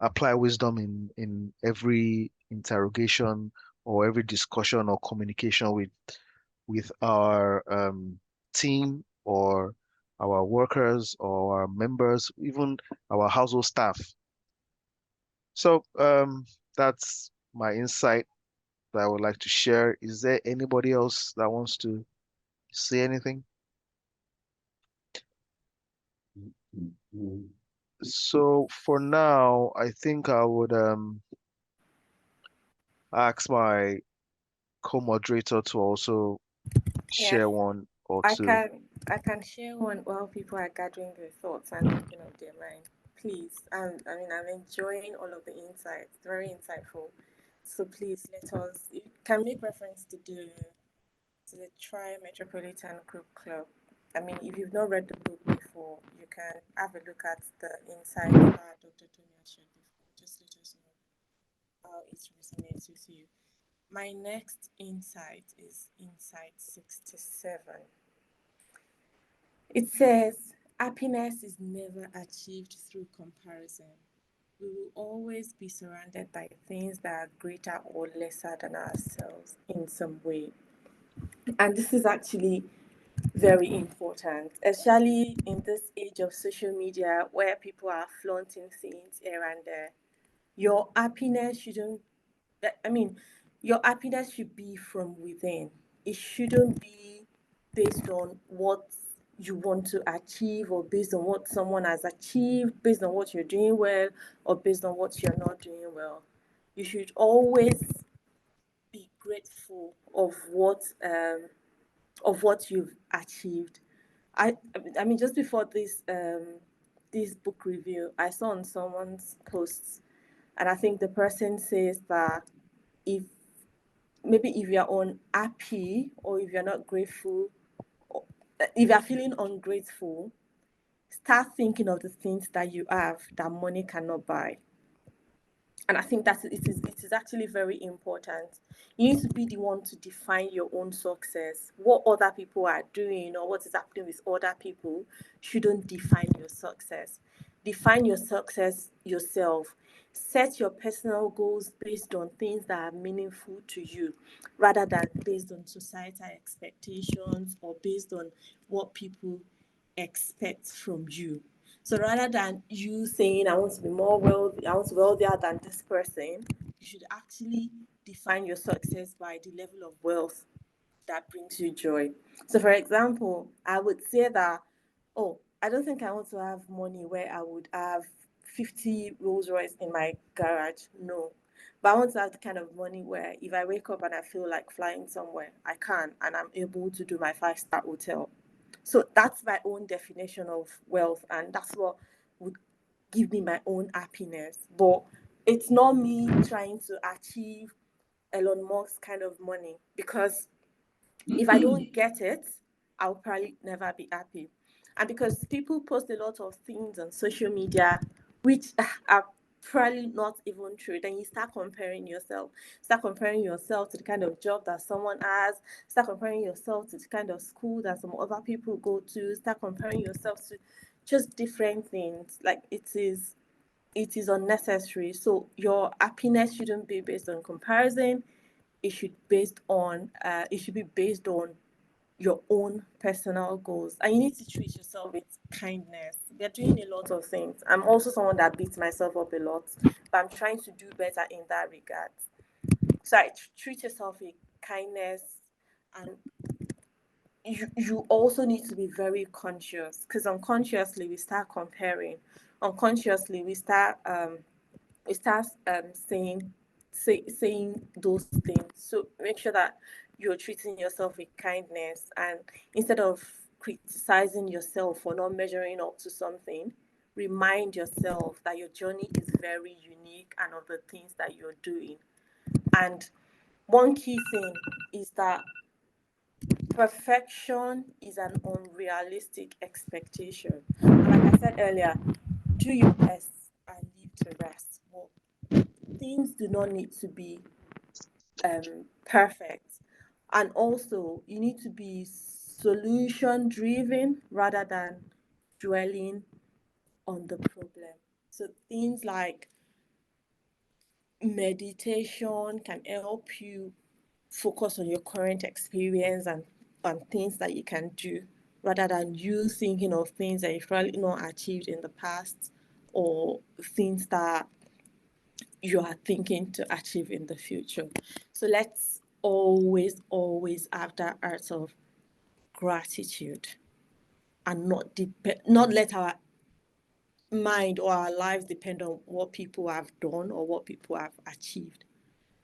apply wisdom in every interrogation or every discussion or communication with our team or our workers or our members, even our household staff. So that's my insight that I would like to share. Is there anybody else that wants to say anything? So for now, I think I would ask my co-moderator to also Yes, share one or I two. can share one while people are gathering their thoughts and thinking of their mind. Please, I'm enjoying all of the insights. Very insightful. So please let us. You can make reference to the TRI-METROPOLITAN Group Club. I mean, if you've not read the book before, you can have a look at the insights that Dr. Tony has shared before. Just let us know how it resonates with you. My next insight is insight 67. It says, happiness is never achieved through comparison. We will always be surrounded by things that are greater or lesser than ourselves in some way. And this is actually very important, especially in this age of social media where people are flaunting things here and there. Your happiness shouldn't, I mean, your happiness should be from within. It shouldn't be based on what you want to achieve, or based on what someone has achieved, based on what you're doing well, or based on what you're not doing well. You should always be grateful of what you've achieved. I mean, just before this book review, I saw on someone's posts, and I think the person says that if if you're unhappy, or if you're not grateful, or if you're feeling ungrateful, start thinking of the things that you have that money cannot buy. And I think that it is actually very important. You need to be the one to define your own success. What other people are doing, or what is happening with other people, shouldn't define your success. Define your success yourself. Set your personal goals based on things that are meaningful to you, rather than based on societal expectations, or based on what people expect from you. So rather than you saying, I want to be more wealthy, I want to be wealthier than this person, you should actually define your success by the level of wealth that brings you joy. So, for example, I would say that, oh, I don't think I want to have money where I would have 50 Rolls Royce in my garage. No. But I want to have the kind of money where if I wake up and I feel like flying somewhere, I can, and I'm able to do my 5-star hotel. So that's my own definition of wealth, and that's what would give me my own happiness. But it's not me trying to achieve Elon Musk kind of money, because if I don't get it, I'll probably never be happy. And because people post a lot of things on social media which are probably not even true, then you start comparing yourself. Start comparing yourself to the kind of job that someone has. Start comparing yourself to the kind of school that some other people go to. Start comparing yourself to just different things. Like, it is unnecessary. So your happiness shouldn't be based on comparison. It should be based on your own personal goals, and you need to treat yourself with kindness. We're doing a lot of things. I'm also someone that beats myself up a lot, but I'm trying to do better in that regard. So treat yourself with kindness, and you also need to be very conscious, because unconsciously we start comparing. Unconsciously we start saying those things. So make sure that you're treating yourself with kindness, and instead of criticizing yourself for not measuring up to something, remind yourself that your journey is very unique, and of the things that you're doing. And one key thing is that perfection is an unrealistic expectation. And like I said earlier, do your best and leave the rest. Well, things do not need to be perfect. And also, you need to be solution driven rather than dwelling on the problem. So things like meditation can help you focus on your current experience, and things that you can do, rather than you thinking of things that you've probably not achieved in the past, or things that you are thinking to achieve in the future. So let's always have that art of gratitude, and not let our mind or our lives depend on what people have done or what people have achieved,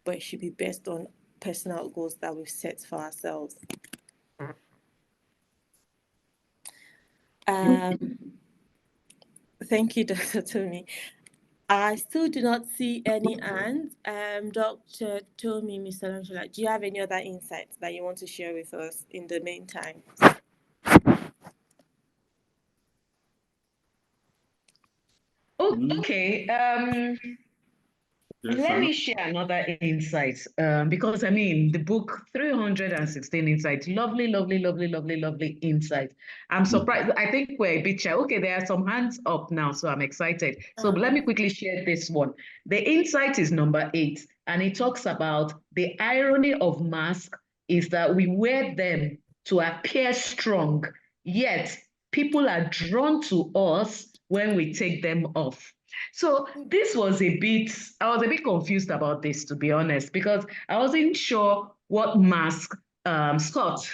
but it should be based on personal goals that we've set for ourselves. Thank you, Dr. Tomi. I still do not see any hands. Dr. Tomi, Mr. Lanchola, do you have any other insights that you want to share with us in the meantime? Okay. Let me share another insight, because I mean, the book 316 Insights, lovely, lovely, lovely, lovely, lovely insight. I'm surprised. I think we're a bit shy. Okay, there are some hands up now, so I'm excited. So let me quickly share this one. The insight is number 8, and it talks about the irony of masks is that we wear them to appear strong, yet people are drawn to us when we take them off. So I was a bit confused about this, to be honest, because I wasn't sure what mask Scott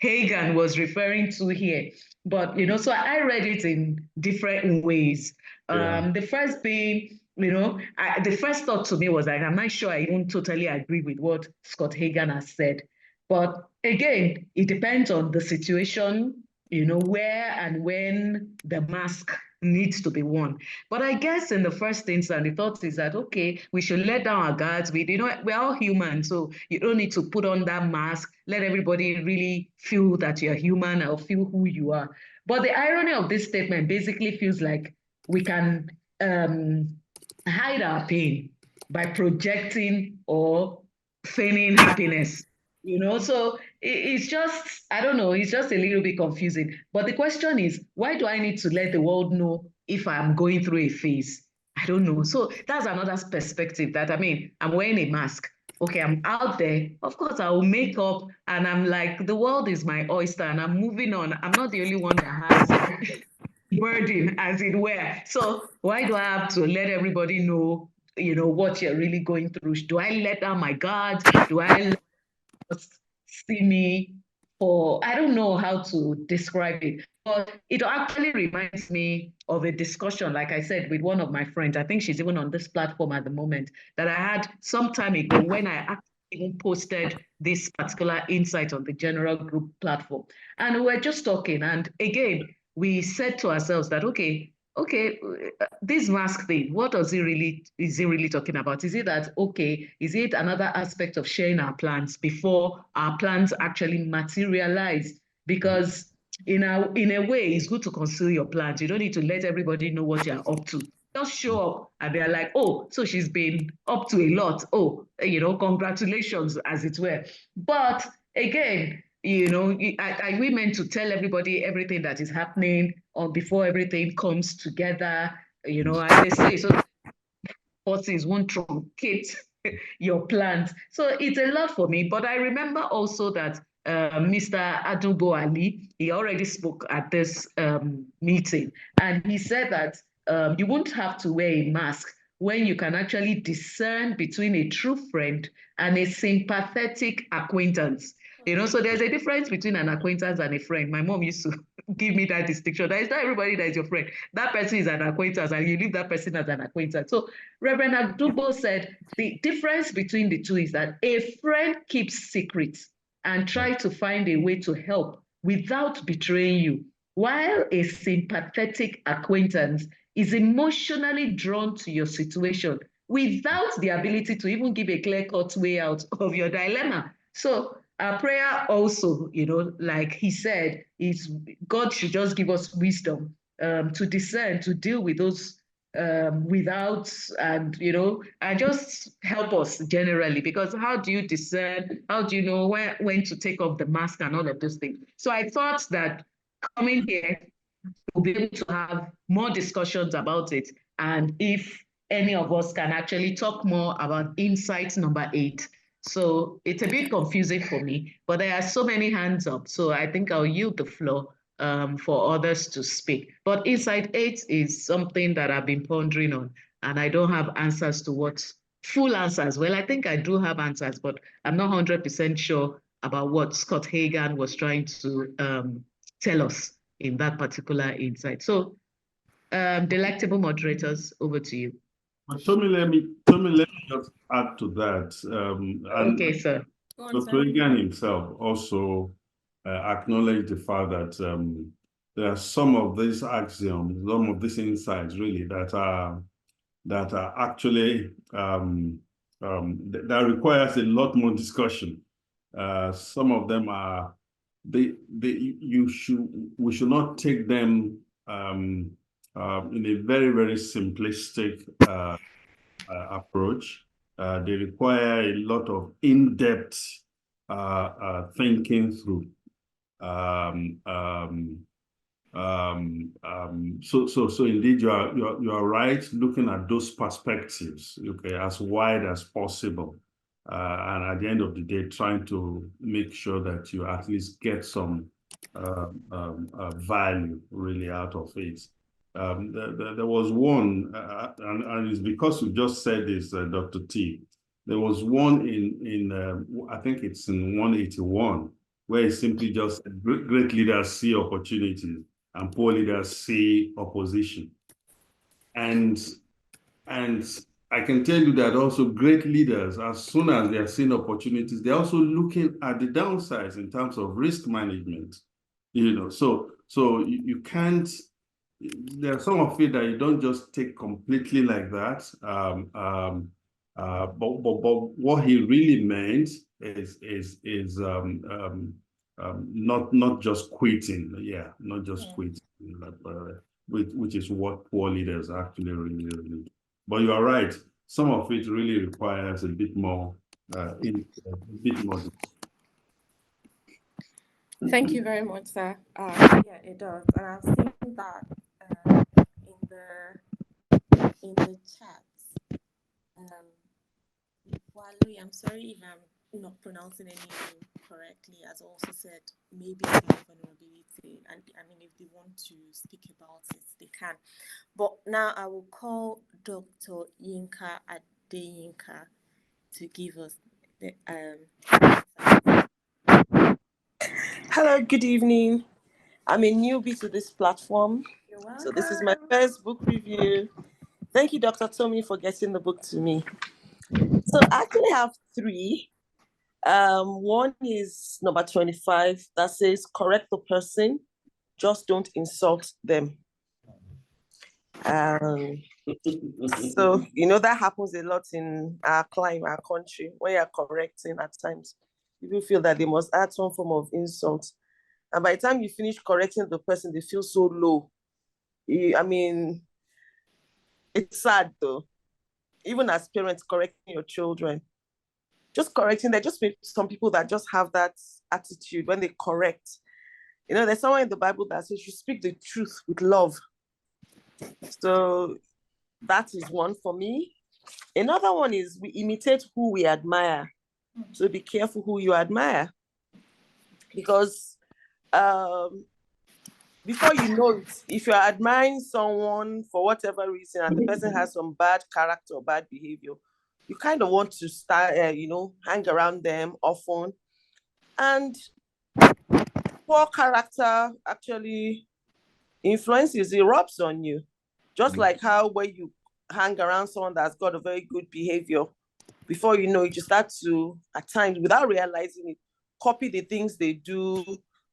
Hagan was referring to here. But, so I read it in different ways. Yeah. The first being, the first thought to me was like, I'm not sure I even totally agree with what Scott Hagan has said. But again, it depends on the situation, where and when the mask needs to be worn. But I guess in the first instance, the thought is that, okay, we should let down our guards. We're all human, so you don't need to put on that mask. Let everybody really feel that you're human or feel who you are. But the irony of this statement basically feels like we can hide our pain by projecting or feigning happiness. So it's just, I don't know, it's just a little bit confusing. But the question is, why do I need to let the world know if I'm going through a phase? I don't know. So that's another perspective that, I'm wearing a mask. Okay, I'm out there. Of course, I will make up and I'm like, the world is my oyster and I'm moving on. I'm not the only one that has burden, as it were. So why do I have to let everybody know, what you're really going through? Do I let down my guards? Do I see me for, I don't know how to describe it, but it actually reminds me of a discussion, like I said, with one of my friends. I think she's even on this platform at the moment, that I had some time ago when I actually even posted this particular insight on the general group platform. And we were just talking. And again, we said to ourselves that, okay, this mask thing, what is he really talking about? Is it that, okay, is it another aspect of sharing our plans before our plans actually materialize? Because in a way, it's good to conceal your plans. You don't need to let everybody know what you're up to. Just show up and they're like, oh, so she's been up to a lot. Oh, congratulations, as it were. But again, are we meant to tell everybody everything that is happening or before everything comes together? As they say, so horses won't truncate your plans. So it's a lot for me. But I remember also that Mr. Adunbo Ali, he already spoke at this meeting, and he said that you won't have to wear a mask when you can actually discern between a true friend and a sympathetic acquaintance. So there's a difference between an acquaintance and a friend. My mom used to give me that distinction. That is not everybody that is your friend. That person is an acquaintance, and you leave that person as an acquaintance. So Reverend Adunbo said the difference between the two is that a friend keeps secrets and tries to find a way to help without betraying you, while a sympathetic acquaintance is emotionally drawn to your situation without the ability to even give a clear-cut way out of your dilemma. So our prayer also, like he said, is God should just give us wisdom to discern, to deal with those without, and just help us generally, because how do you discern, how do you know when to take off the mask and all of those things? So I thought that coming here, we'll be able to have more discussions about it, and if any of us can actually talk more about insight number 8. So it's a bit confusing for me, but there are so many hands up, so I think I'll yield the floor for others to speak. But insight 8 is something that I've been pondering on, and I don't have answers to what full answers. Well, I think I do have answers, but I'm not 100% sure about what Scott Hagan was trying to tell us in that particular insight. So, delectable moderators, over to you. Tommy, let me just add to that. Okay, sir. Dr. Hagan himself also acknowledged the fact that there are some of these axioms, some of these insights really that are actually that requires a lot more discussion. Some of them are we should not take them in a very, very simplistic approach. They require a lot of in-depth thinking through. So indeed, you are right, looking at those perspectives, okay, as wide as possible. And at the end of the day, trying to make sure that you at least get some value really out of it. There was one, and it's because you just said this, Dr. T. There was one in I think it's in 181, where it's simply just great leaders see opportunities and poor leaders see opposition. And I can tell you that also great leaders, as soon as they are seeing opportunities, they're also looking at the downsides in terms of risk management. So you can't, there's some of it that you don't just take completely like that. But what he really meant is not just quitting, not just quitting, which is what poor leaders actually really need. But you are right. Some of it really requires a bit more. Thank you very much, sir. Yeah, it does, and I've seen that in the chat. Wally, I'm sorry if I'm not pronouncing any name correctly, has also said maybe a bit of vulnerability, and I mean, if they want to speak about it, they can. But now I will call Dr. Yinka Adeyinka to give us the Hello, good evening. I'm a newbie to this platform, so this is my first book review. Thank you, Dr. Tommy, for getting the book to me. So I actually have three. One is number 25 that says, correct the person, just don't insult them. So, that happens a lot in our climate, our country, when you're correcting at times. People feel that they must add some form of insult. And by the time you finish correcting the person, they feel so low. I mean, it's sad though. Even as parents correcting your children, just correcting, there just some people that just have that attitude when they correct. There's someone in the Bible that says you speak the truth with love. So that is one for me. Another one is we imitate who we admire. So be careful who you admire. Because before you know it, if you're admiring someone for whatever reason and the person has some bad character or bad behavior, you kind of want to start, hang around them often. And poor character actually influences, it rubs on you. Just like how when you hang around someone that's got a very good behavior, before you know it, you start to, at times, without realizing it, copy the things they do.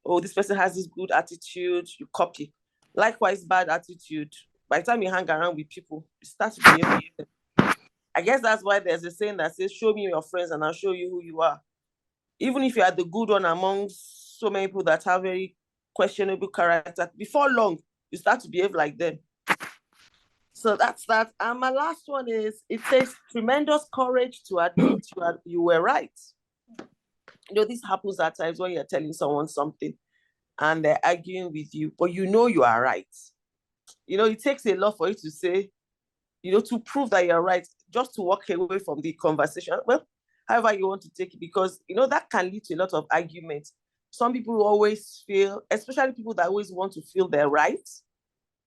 Oh, this person has this good attitude, you copy. Likewise, bad attitude. By the time you hang around with people, you start to behave. I guess that's why there's a saying that says, show me your friends and I'll show you who you are. Even if you are the good one among so many people that have very questionable character, before long, you start to behave like them. So that's that. And my last one is, it takes tremendous courage to admit you were right. This happens at times when you're telling someone something and they're arguing with you, but you are right. It takes a lot for you to say, to prove that you're right, just to walk away from the conversation. Well, however you want to take it, because, that can lead to a lot of arguments. Some people always feel, especially people that always want to feel they're right.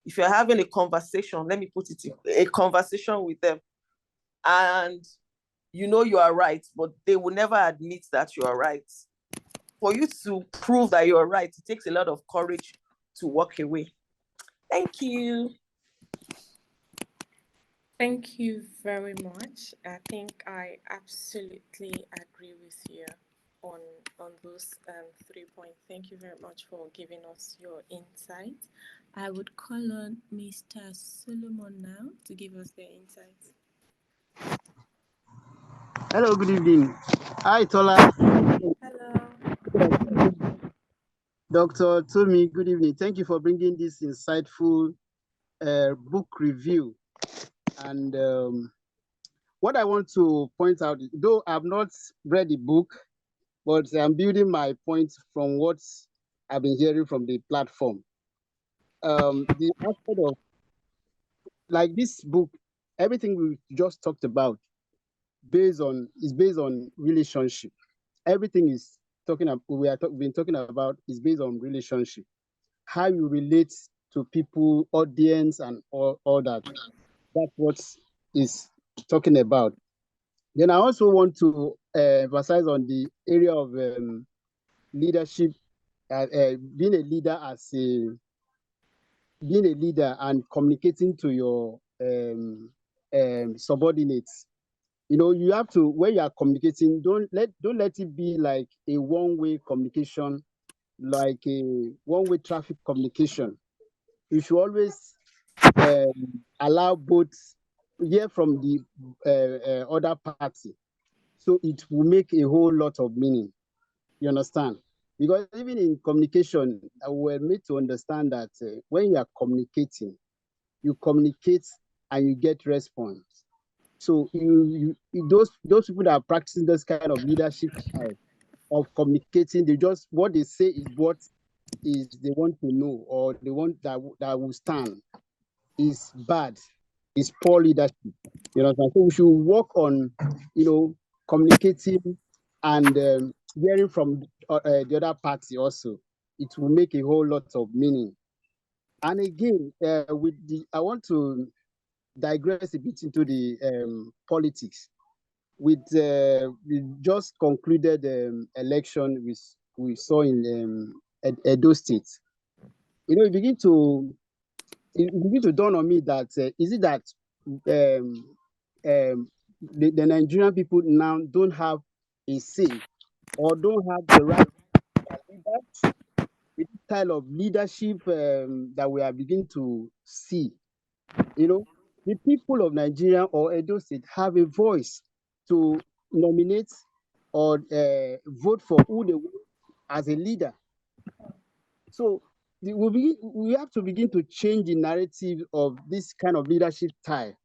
If you're having a conversation, let me put it in a conversation with them, and you are right, but they will never admit that you are right. For you to prove that you are right, it takes a lot of courage to walk away. Thank you. Thank you very much. I think I absolutely agree with you on those 3 points. Thank you very much for giving us your insights. I would call on Mr. Solomon now to give us their insights. Hello, good evening. Hi, Tola. Hello. Dr. Tomi, good evening. Thank you for bringing this insightful book review. And what I want to point out, though I've not read the book, but I'm building my points from what I've been hearing from the platform. The aspect of, like this book, everything we just talked about is based on relationship. Everything is we've been talking about is based on relationship. How you relate to people, audience, and all that. That's what is talking about. Then I also want to emphasize on the area of leadership, being a leader being a leader and communicating to your subordinates. You know, you have to, when you are communicating, don't let it be like a one-way communication, like a one-way traffic communication. You should always allow both, hear from the other party, so it will make a whole lot of meaning. You understand? Because even in communication, we're made to understand that when you are communicating, you communicate and you get response. So those people that are practicing this kind of leadership style of communicating, they just, what they say is what is they want to know, or they want that will stand, is bad, is poor leadership. You know, so we should work on, communicating and hearing from the other party also. It will make a whole lot of meaning. And again, I want to digress a bit into the politics. We just concluded election we saw in Edo State. You know, it begin to dawn on me that is it that the Nigerian people now don't have a say, or don't have the right leaders, with the style of leadership that we are beginning to see. You know, the people of Nigeria or Edo State have a voice to nominate or vote for who they want as a leader. So we have to begin to change the narrative of this kind of leadership style.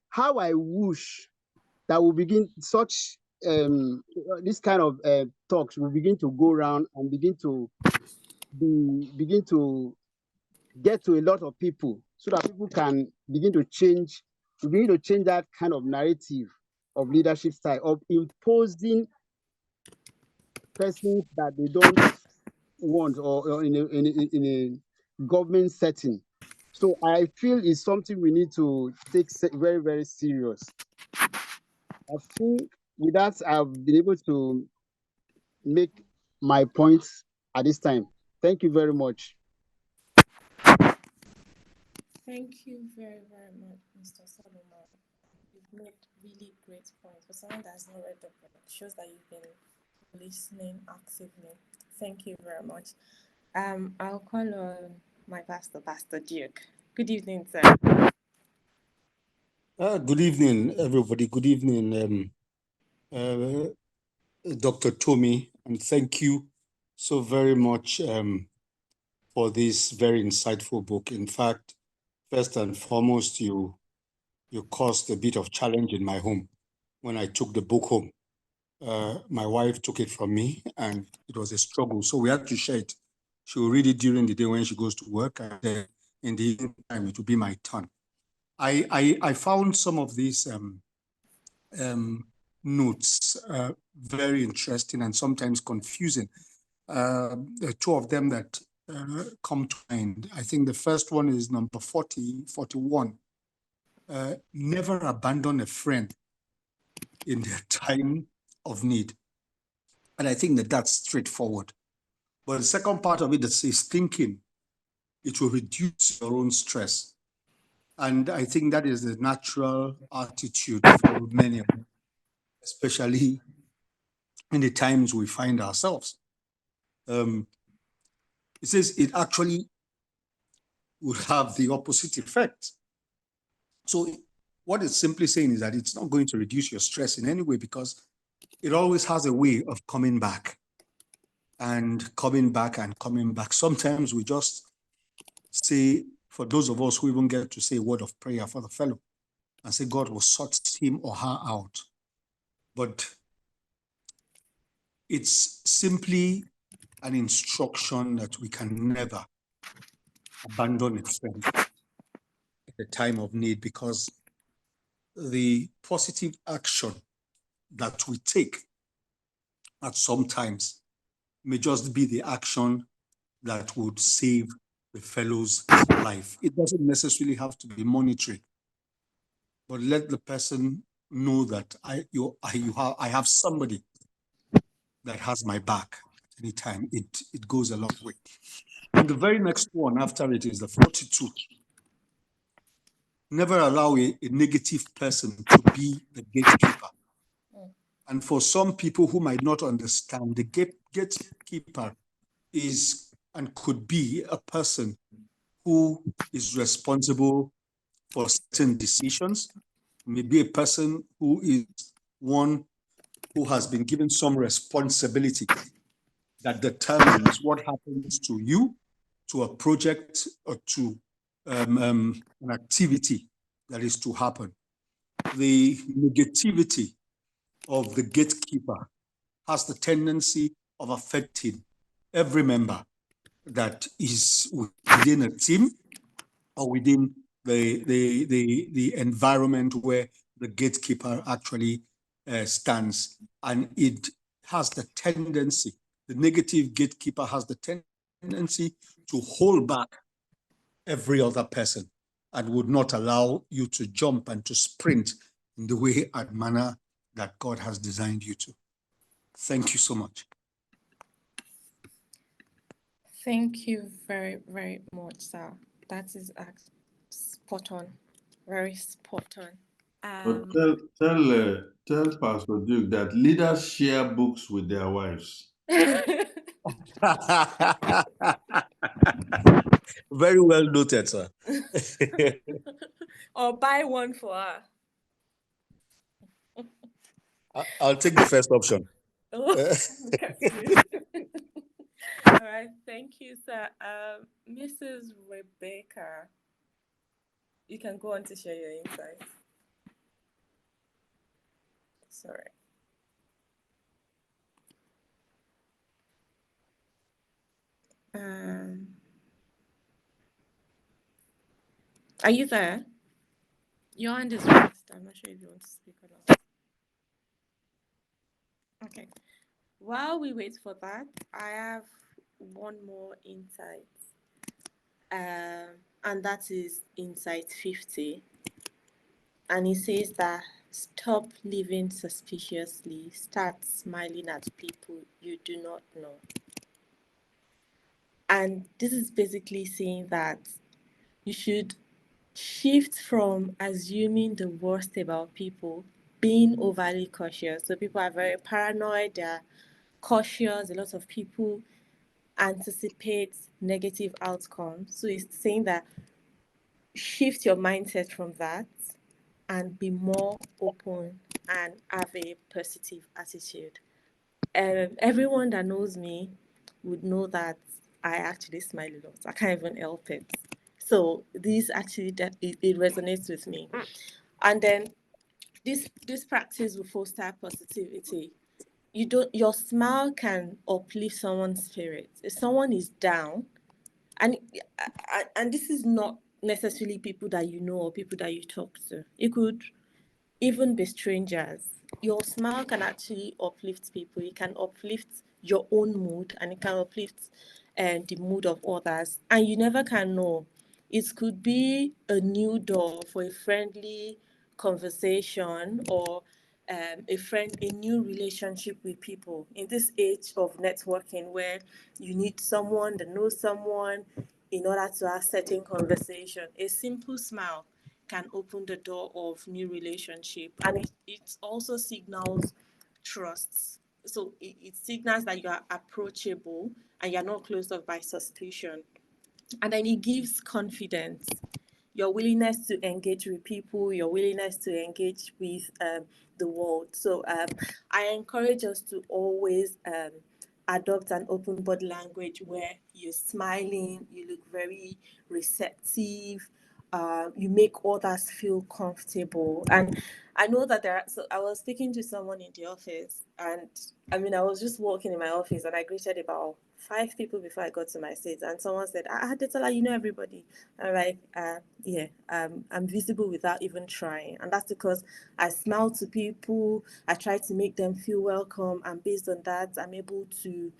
How I wish that we begin such this kind of talks will begin to go around and begin to get to a lot of people, so that people can begin to change that kind of narrative of leadership style, of imposing persons that they don't want, or in a government setting. So I feel it's something we need to take very, very serious. I think with that, I've been able to make my points at this time. Thank you very much. Thank you very, very much, Mr. Solomon. You've made really great points. For someone that has not read the book, it shows that you've been listening actively. Thank you very much. I'll call on my pastor, Pastor Duke. Good evening, sir. Good evening, everybody. Good evening, Dr. Tommy, and thank you so very much for this very insightful book. In fact, first and foremost, you caused a bit of challenge in my home when I took the book home. My wife took it from me, and it was a struggle, so we had to share it. She will read it during the day when she goes to work, and in the evening time, it will be my turn. I found some of these notes very interesting and sometimes confusing. There are two of them that come to mind. I think the first one is number 41. Never abandon a friend in their time of need. And I think that that's straightforward. But the second part of it that says thinking, it will reduce your own stress. And I think that is the natural attitude for many of them, especially in the times we find ourselves. It says it actually will have the opposite effect. So what it's simply saying is that it's not going to reduce your stress in any way, because it always has a way of coming back and coming back and coming back. Sometimes we just say, for those of us who even get to say a word of prayer for the fellow, and say God will sort him or her out. But it's simply an instruction that we can never abandon a friend at the time of need, because the positive action that we take at some times may just be the action that would save the fellow's life. It doesn't necessarily have to be monetary, but let the person know that I have somebody that has my back anytime. It goes a long way. And the very next one after it is the 42. Never allow a negative person to be the gatekeeper. And for some people who might not understand, the gatekeeper is and could be a person who is responsible for certain decisions, maybe a person who is one who has been given some responsibility that determines what happens to you, to a project, or to an activity that is to happen. The negativity of the gatekeeper has the tendency of affecting every member that is within a team or within the environment where the gatekeeper actually stands. And it has the tendency, the negative gatekeeper has the tendency to hold back every other person and would not allow you to jump and to sprint in the way and manner that God has designed you to. Thank you so much. Thank you very, very much, sir. That is spot on, very spot on. But tell Pastor Duke that leaders share books with their wives. Very well noted, sir. Or buy one for her. I'll take the first option. Oh, all right, thank you, sir. Mrs. Rebecca, you can go on to share your insights. Sorry. Are you there? Your hand is raised. I'm not sure if you want to speak or not. Okay. While we wait for that, I have one more insight. And that is insight 50. And it says that stop living suspiciously, start smiling at people you do not know. And this is basically saying that you should shift from assuming the worst about people, being overly cautious. So people are very paranoid, they're cautious. A lot of people anticipate negative outcomes. So it's saying that shift your mindset from that and be more open and have a positive attitude. Everyone that knows me would know that I actually smile a lot. I can't even help it. So this actually it resonates with me. And then this practice will foster positivity. Your smile can uplift someone's spirit. If someone is down, and this is not necessarily people that you know or people that you talk to. It could even be strangers. Your smile can actually uplift people. It can uplift your own mood and it can uplift the mood of others. And you never can know. It could be a new door for a friendly conversation or a new relationship with people. In this age of networking where you need someone that knows someone in order to have certain conversation, a simple smile can open the door of new relationship, and it also signals trust. So it signals that you are approachable and you're not closed off by suspicion, and then it gives confidence, your willingness to engage with people, your willingness to engage with the world. So I encourage us to always adopt an open body language where you're smiling, you look very receptive, you make others feel comfortable. And I know that so I was speaking to someone in the office, and I mean, I was just walking in my office and I greeted about 5 people before I got to my seat, and someone said, Detala, you know everybody. I'm like, yeah, I'm visible without even trying. And that's because I smile to people, I try to make them feel welcome, and based on that, I'm able to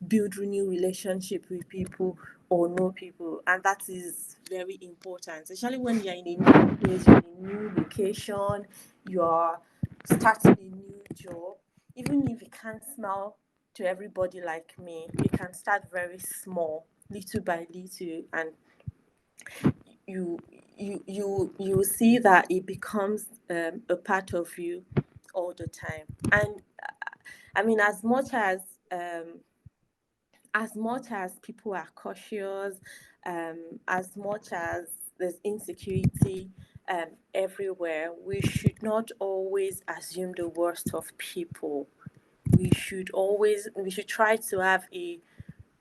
build new relationship with people or know people. And that is very important, especially when you're in a new place, you're in a new location, you're starting a new job. Even if you can't smile to everybody like me. It can start very small, little by little, and you will see that it becomes a part of you all the time. And I mean, as much as people are cautious, as much as there's insecurity everywhere, we should not always assume the worst of people. We should try to have a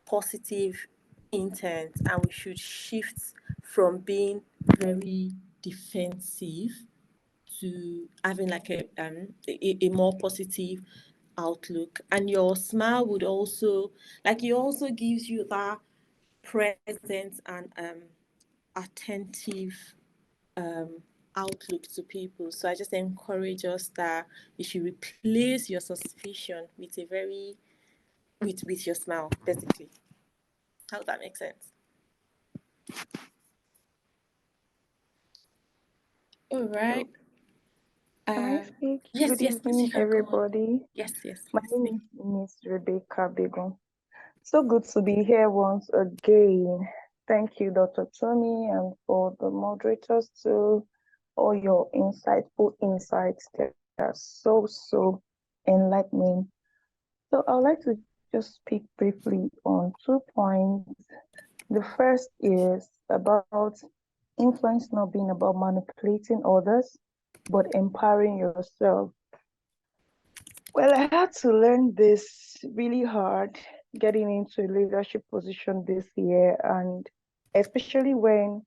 positive intent, and we should shift from being very defensive to having like a more positive outlook. And your smile would also, like, it also gives you that present and attentive outlook to people. So I just encourage us that you should replace your suspicion with a very with your smile, basically. How does that make sense? All right. Can I speak? Yes, Good yes, please, evening, you can go on. everybody. Yes, yes. My name is Miss Rebecca Begum. So good to be here once again. Thank you, Dr. Tony, and for the moderators too. All your insightful insights. They are so enlightening. So I'd like to just speak briefly on 2 points. The first is about influence not being about manipulating others, but empowering yourself. Well, I had to learn this really hard getting into a leadership position this year, and especially when,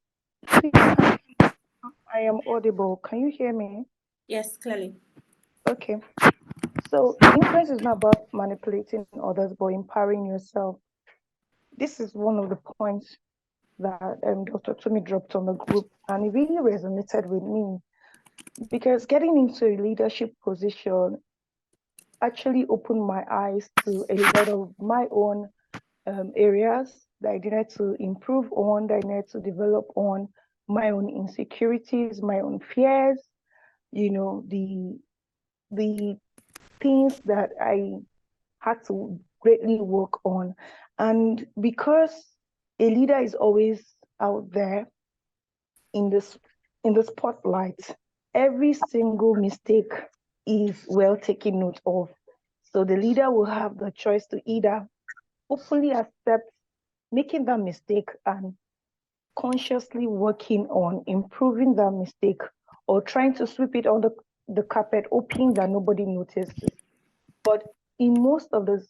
please, I am audible. Can you hear me? Yes, clearly. Okay. So influence is not about manipulating others, but empowering yourself. This is one of the points that Dr. Tumi dropped on the group, and it really resonated with me because getting into a leadership position actually opened my eyes to a lot of my own areas that I needed to improve on, that I needed to develop on, my own insecurities, my own fears, you know, the things that I had to greatly work on. And because a leader is always out there in the spotlight, every single mistake is well taken note of. So the leader will have the choice to either hopefully accept making that mistake and consciously working on improving that mistake, or trying to sweep it under the carpet, hoping that nobody notices. But in most of the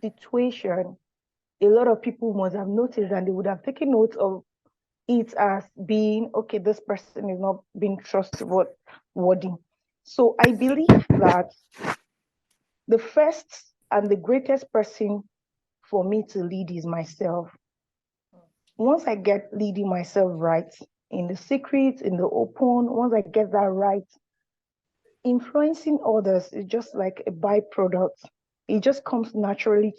situation, a lot of people must have noticed, and they would have taken note of it as being, okay, this person is not being trustworthy. So I believe that the first and the greatest person for me to lead is myself. Once I get leading myself right, in the secret, in the open, once I get that right, influencing others is just like a byproduct. It just comes naturally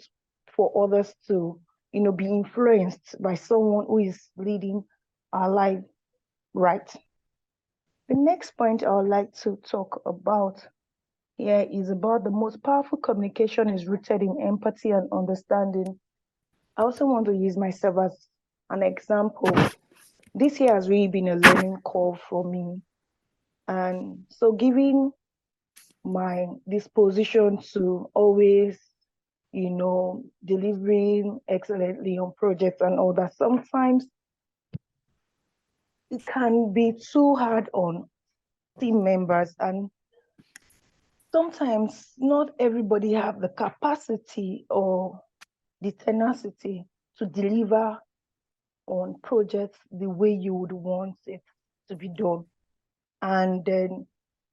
for others to, be influenced by someone who is leading our life right. The next point I would like to talk about here is about the most powerful communication is rooted in empathy and understanding. I also want to use myself as an example. This year has really been a learning curve for me. And so giving my disposition to always, delivering excellently on projects and all that, sometimes it can be too hard on team members, and sometimes not everybody have the capacity or the tenacity to deliver on projects the way you would want it to be done. And then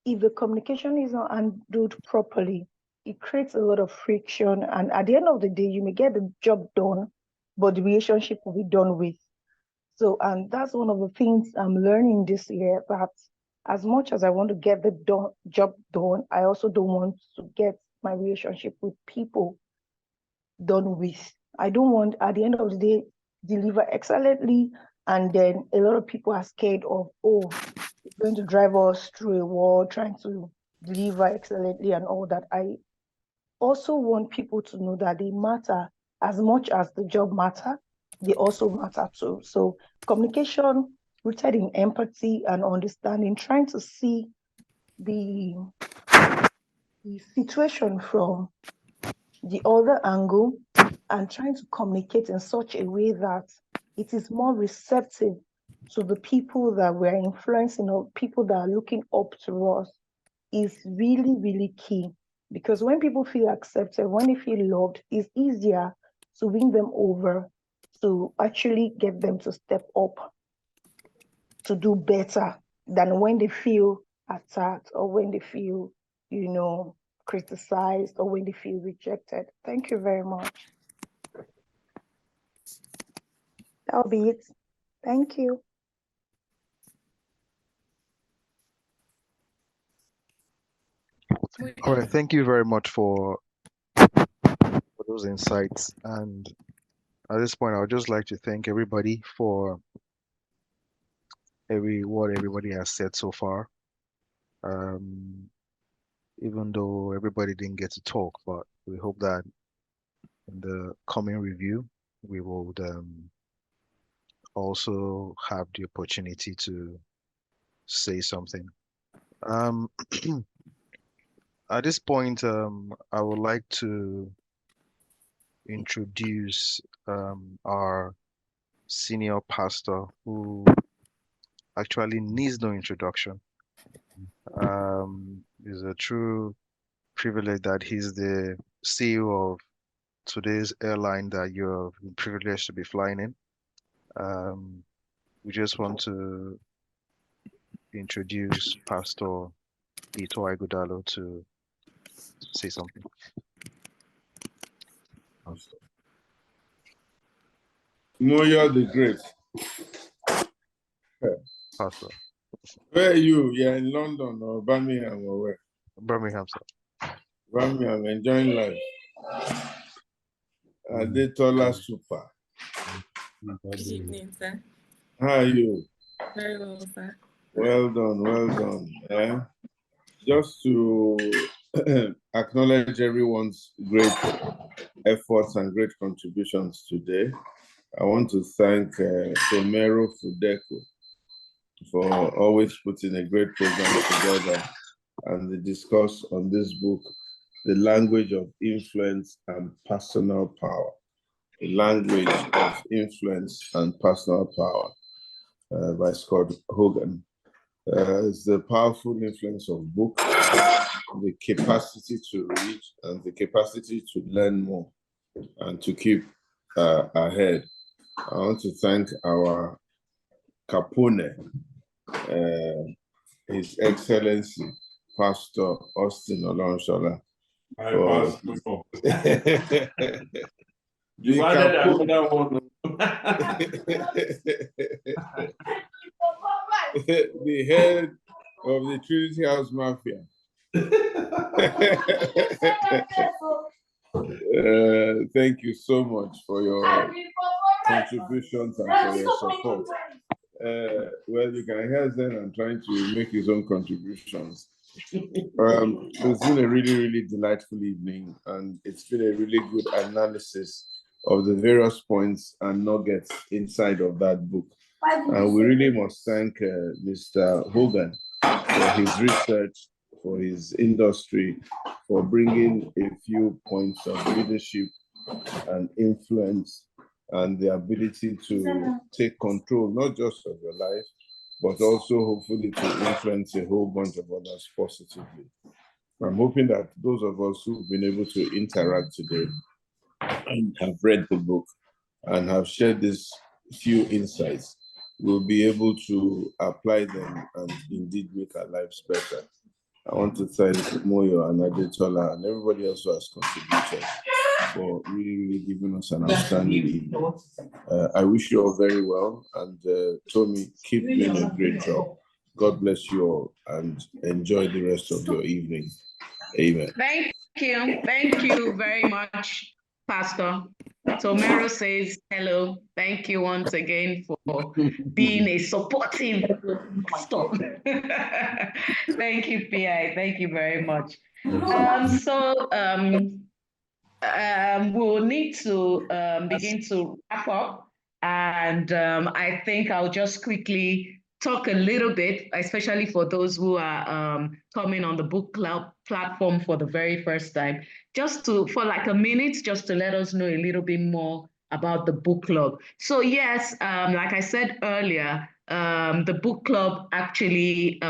if the communication is not handled properly, it creates a lot of friction. And at the end of the day, you may get the job done, but the relationship will be done with. So, and that's one of the things I'm learning this year, that as much as I want to get the job done, I also don't want to get my relationship with people done with. I don't want, at the end of the day, deliver excellently, and then a lot of people are scared of, oh, it's going to drive us through a wall trying to deliver excellently and all that. also want people to know that they matter as much as the job matter, they also matter too. So communication rooted in empathy and understanding, trying to see the situation from the other angle and trying to communicate in such a way that it is more receptive to the people that we're influencing or people that are looking up to us is really, really key. Because when people feel accepted, when they feel loved, it's easier to win them over, to actually get them to step up to do better than when they feel attacked or when they feel, criticized or when they feel rejected. Thank you very much. That'll be it. Thank you. All right, thank you very much for those insights. And at this point, I would just like to thank everybody for what everybody has said so far. Even though everybody didn't get to talk, but we hope that in the coming review, we will also have the opportunity to say something. At this point, I would like to introduce our senior pastor, who actually needs no introduction. It's a true privilege that he's the CEO of today's airline that you're privileged to be flying in. We just want to introduce Pastor Ito Ighodalo to say something. Moyo the Great. Pastor. Where are you? You're in London or Birmingham or where? Birmingham, sir. Birmingham, enjoying life. Adetola Super. Good evening, sir. How are you? Very well, sir. Well done, well done. Yeah. Just to acknowledge everyone's great efforts and great contributions today, I want to thank Tomero Fudeco for always putting a great program together and the discuss on this book, The Language of Influence and Personal Power. The Language of Influence and Personal Power by Scott Hagan. It's the powerful influence of books, the capacity to read and the capacity to learn more and to keep ahead. I want to thank our Capone, His Excellency, Pastor Austin Olonshola. You added another one. The head of the Trinity House Mafia. Thank you so much for your contributions and for your support. Well, you can hear Zen and trying to make his own contributions. It's been a really, really delightful evening, and it's been a really good analysis of the various points and nuggets inside of that book. And we really must thank Mr. Hagan for his research, for his industry, for bringing a few points of leadership and influence and the ability to take control, not just of your life, but also hopefully to influence a whole bunch of others positively. I'm hoping that those of us who've been able to interact today and have read the book and have shared these few insights will be able to apply them and indeed make our lives better. I want to thank Moyo and Adetola and everybody else who has contributed for really, really giving us an outstanding evening. I wish you all very well, and Tommy, keep doing a great job. God bless you all, and enjoy the rest of your evening. Amen. Thank you very much, Pastor. Tomero says hello. Thank you once again for being a supportive pastor. Thank you, PI. Thank you very much. We'll need to begin to wrap up. And I think I'll just quickly talk a little bit, especially for those who are coming on the book club platform for the very first time, for like a minute, just to let us know a little bit more about the book club. So yes, like I said earlier, the book club actually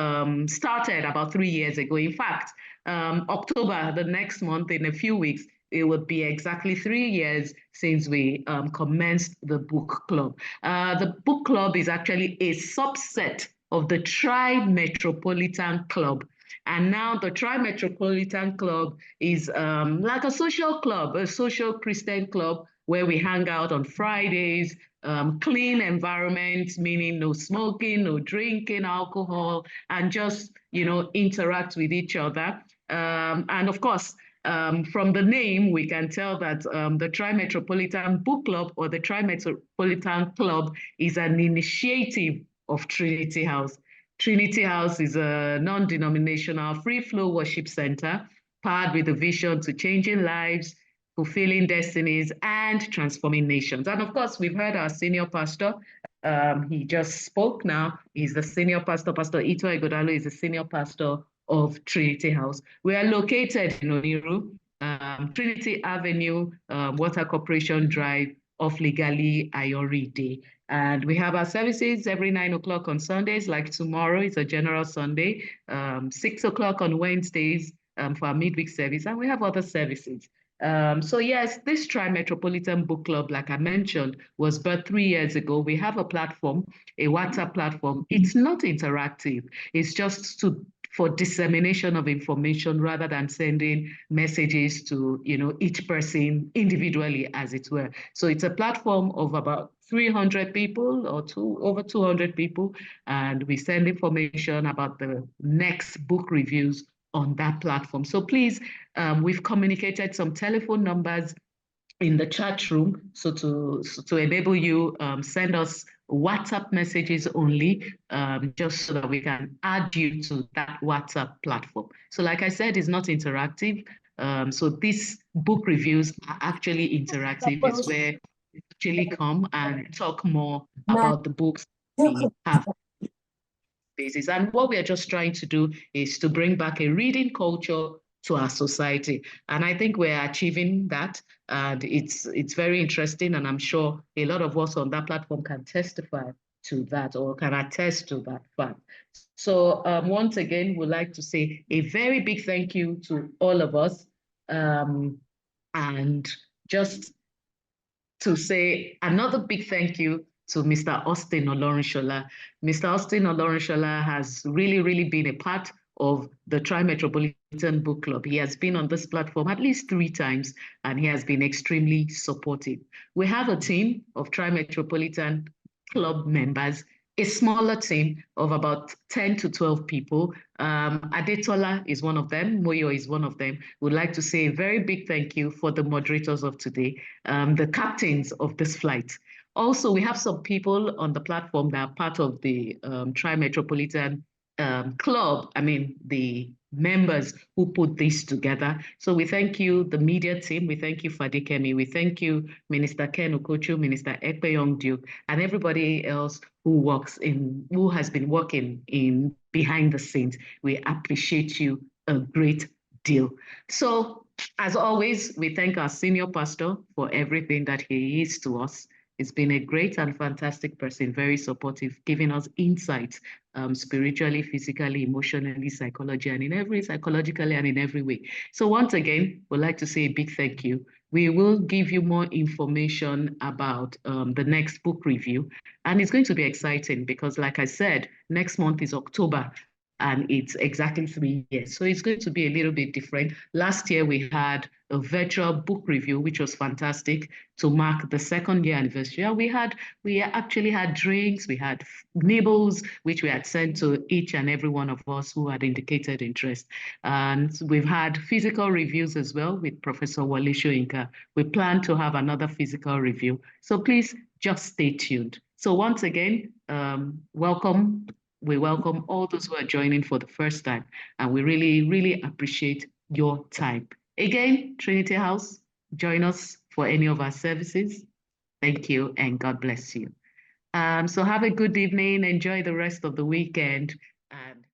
started about 3 years ago. In fact, October, the next month, in a few weeks, it would be exactly 3 years since we commenced the book club. The book club is actually a subset of the TRI-METROPOLITAN club. And now the TRI-METROPOLITAN club is like a social club, a social Christian club where we hang out on Fridays, clean environment, meaning no smoking, no drinking alcohol, and just, interact with each other. And of course, from the name, we can tell that the TRI-METROPOLITAN Book Club, or the TRI-METROPOLITAN Club, is an initiative of Trinity House. Trinity House is a non-denominational free-flow worship center powered with a vision to changing lives, fulfilling destinies, and transforming nations. And of course, we've heard our senior pastor. He just spoke now. He's the senior pastor. Pastor Ito Egodalo is the senior pastor of Trinity House. We are located in Oniru, Trinity Avenue, Water Corporation Drive, off Legally Ayoride. And we have our services every 9 o'clock on Sundays, like tomorrow is a general Sunday, 6 o'clock on Wednesdays for our midweek service, and we have other services. So yes, this TRI-METROPOLITAN Book Club, like I mentioned, was birthed 3 years ago. We have a platform, a WhatsApp platform. It's not interactive. It's just for dissemination of information rather than sending messages to each person individually, as it were. So it's a platform of about 300 people or over 200 people, and we send information about the next book reviews on that platform. So please, we've communicated some telephone numbers in the chat room, so to enable you send us WhatsApp messages only, just so that we can add you to that WhatsApp platform. So like I said, it's not interactive. So these book reviews are actually interactive. It's where you actually come and talk more about the books we have basis. And what we are just trying to do is to bring back a reading culture to our society. And I think we're achieving that. And it's very interesting. And I'm sure a lot of us on that platform can testify to that, or can attest to that fact. So once again, we'd like to say a very big thank you to all of us. And just to say another big thank you to Mr. Austin Olorunsola. Mr. Austin Olorunsola has really, really been a part of the TRI-METROPOLITAN Book Club. He has been on this platform at least 3 times, and he has been extremely supportive. We have a team of TRI-METROPOLITAN Club members, a smaller team of about 10 to 12 people. Adetola is one of them. Moyo is one of them. We'd like to say a very big thank you for the moderators of today, the captains of this flight. Also, we have some people on the platform that are part of the TRI-METROPOLITAN Club, the members who put this together. So we thank you, the media team. We thank you, Fadikemi. We thank you, Minister Ken Okochu, Minister Ekpeyong Duke, and everybody else who has been working behind the scenes. We appreciate you a great deal. So as always, we thank our senior pastor for everything that he is to us. He's been a great and fantastic person, very supportive, giving us insights spiritually, physically, emotionally, psychologically, and in every way. So once again, we'd like to say a big thank you. We will give you more information about the next book review. And it's going to be exciting because, like I said, next month is October. And it's exactly 3 years. So it's going to be a little bit different. Last year, we had a virtual book review, which was fantastic, to mark the 2nd year anniversary. And we actually had drinks, we had nibbles, which we had sent to each and every one of us who had indicated interest. And we've had physical reviews as well with Professor Wale Soyinka. We plan to have another physical review. So please just stay tuned. So once again, welcome. We welcome all those who are joining for the first time, and we really, really appreciate your time. Again, Trinity House, join us for any of our services. Thank you and God bless you. So have a good evening. Enjoy the rest of the weekend. And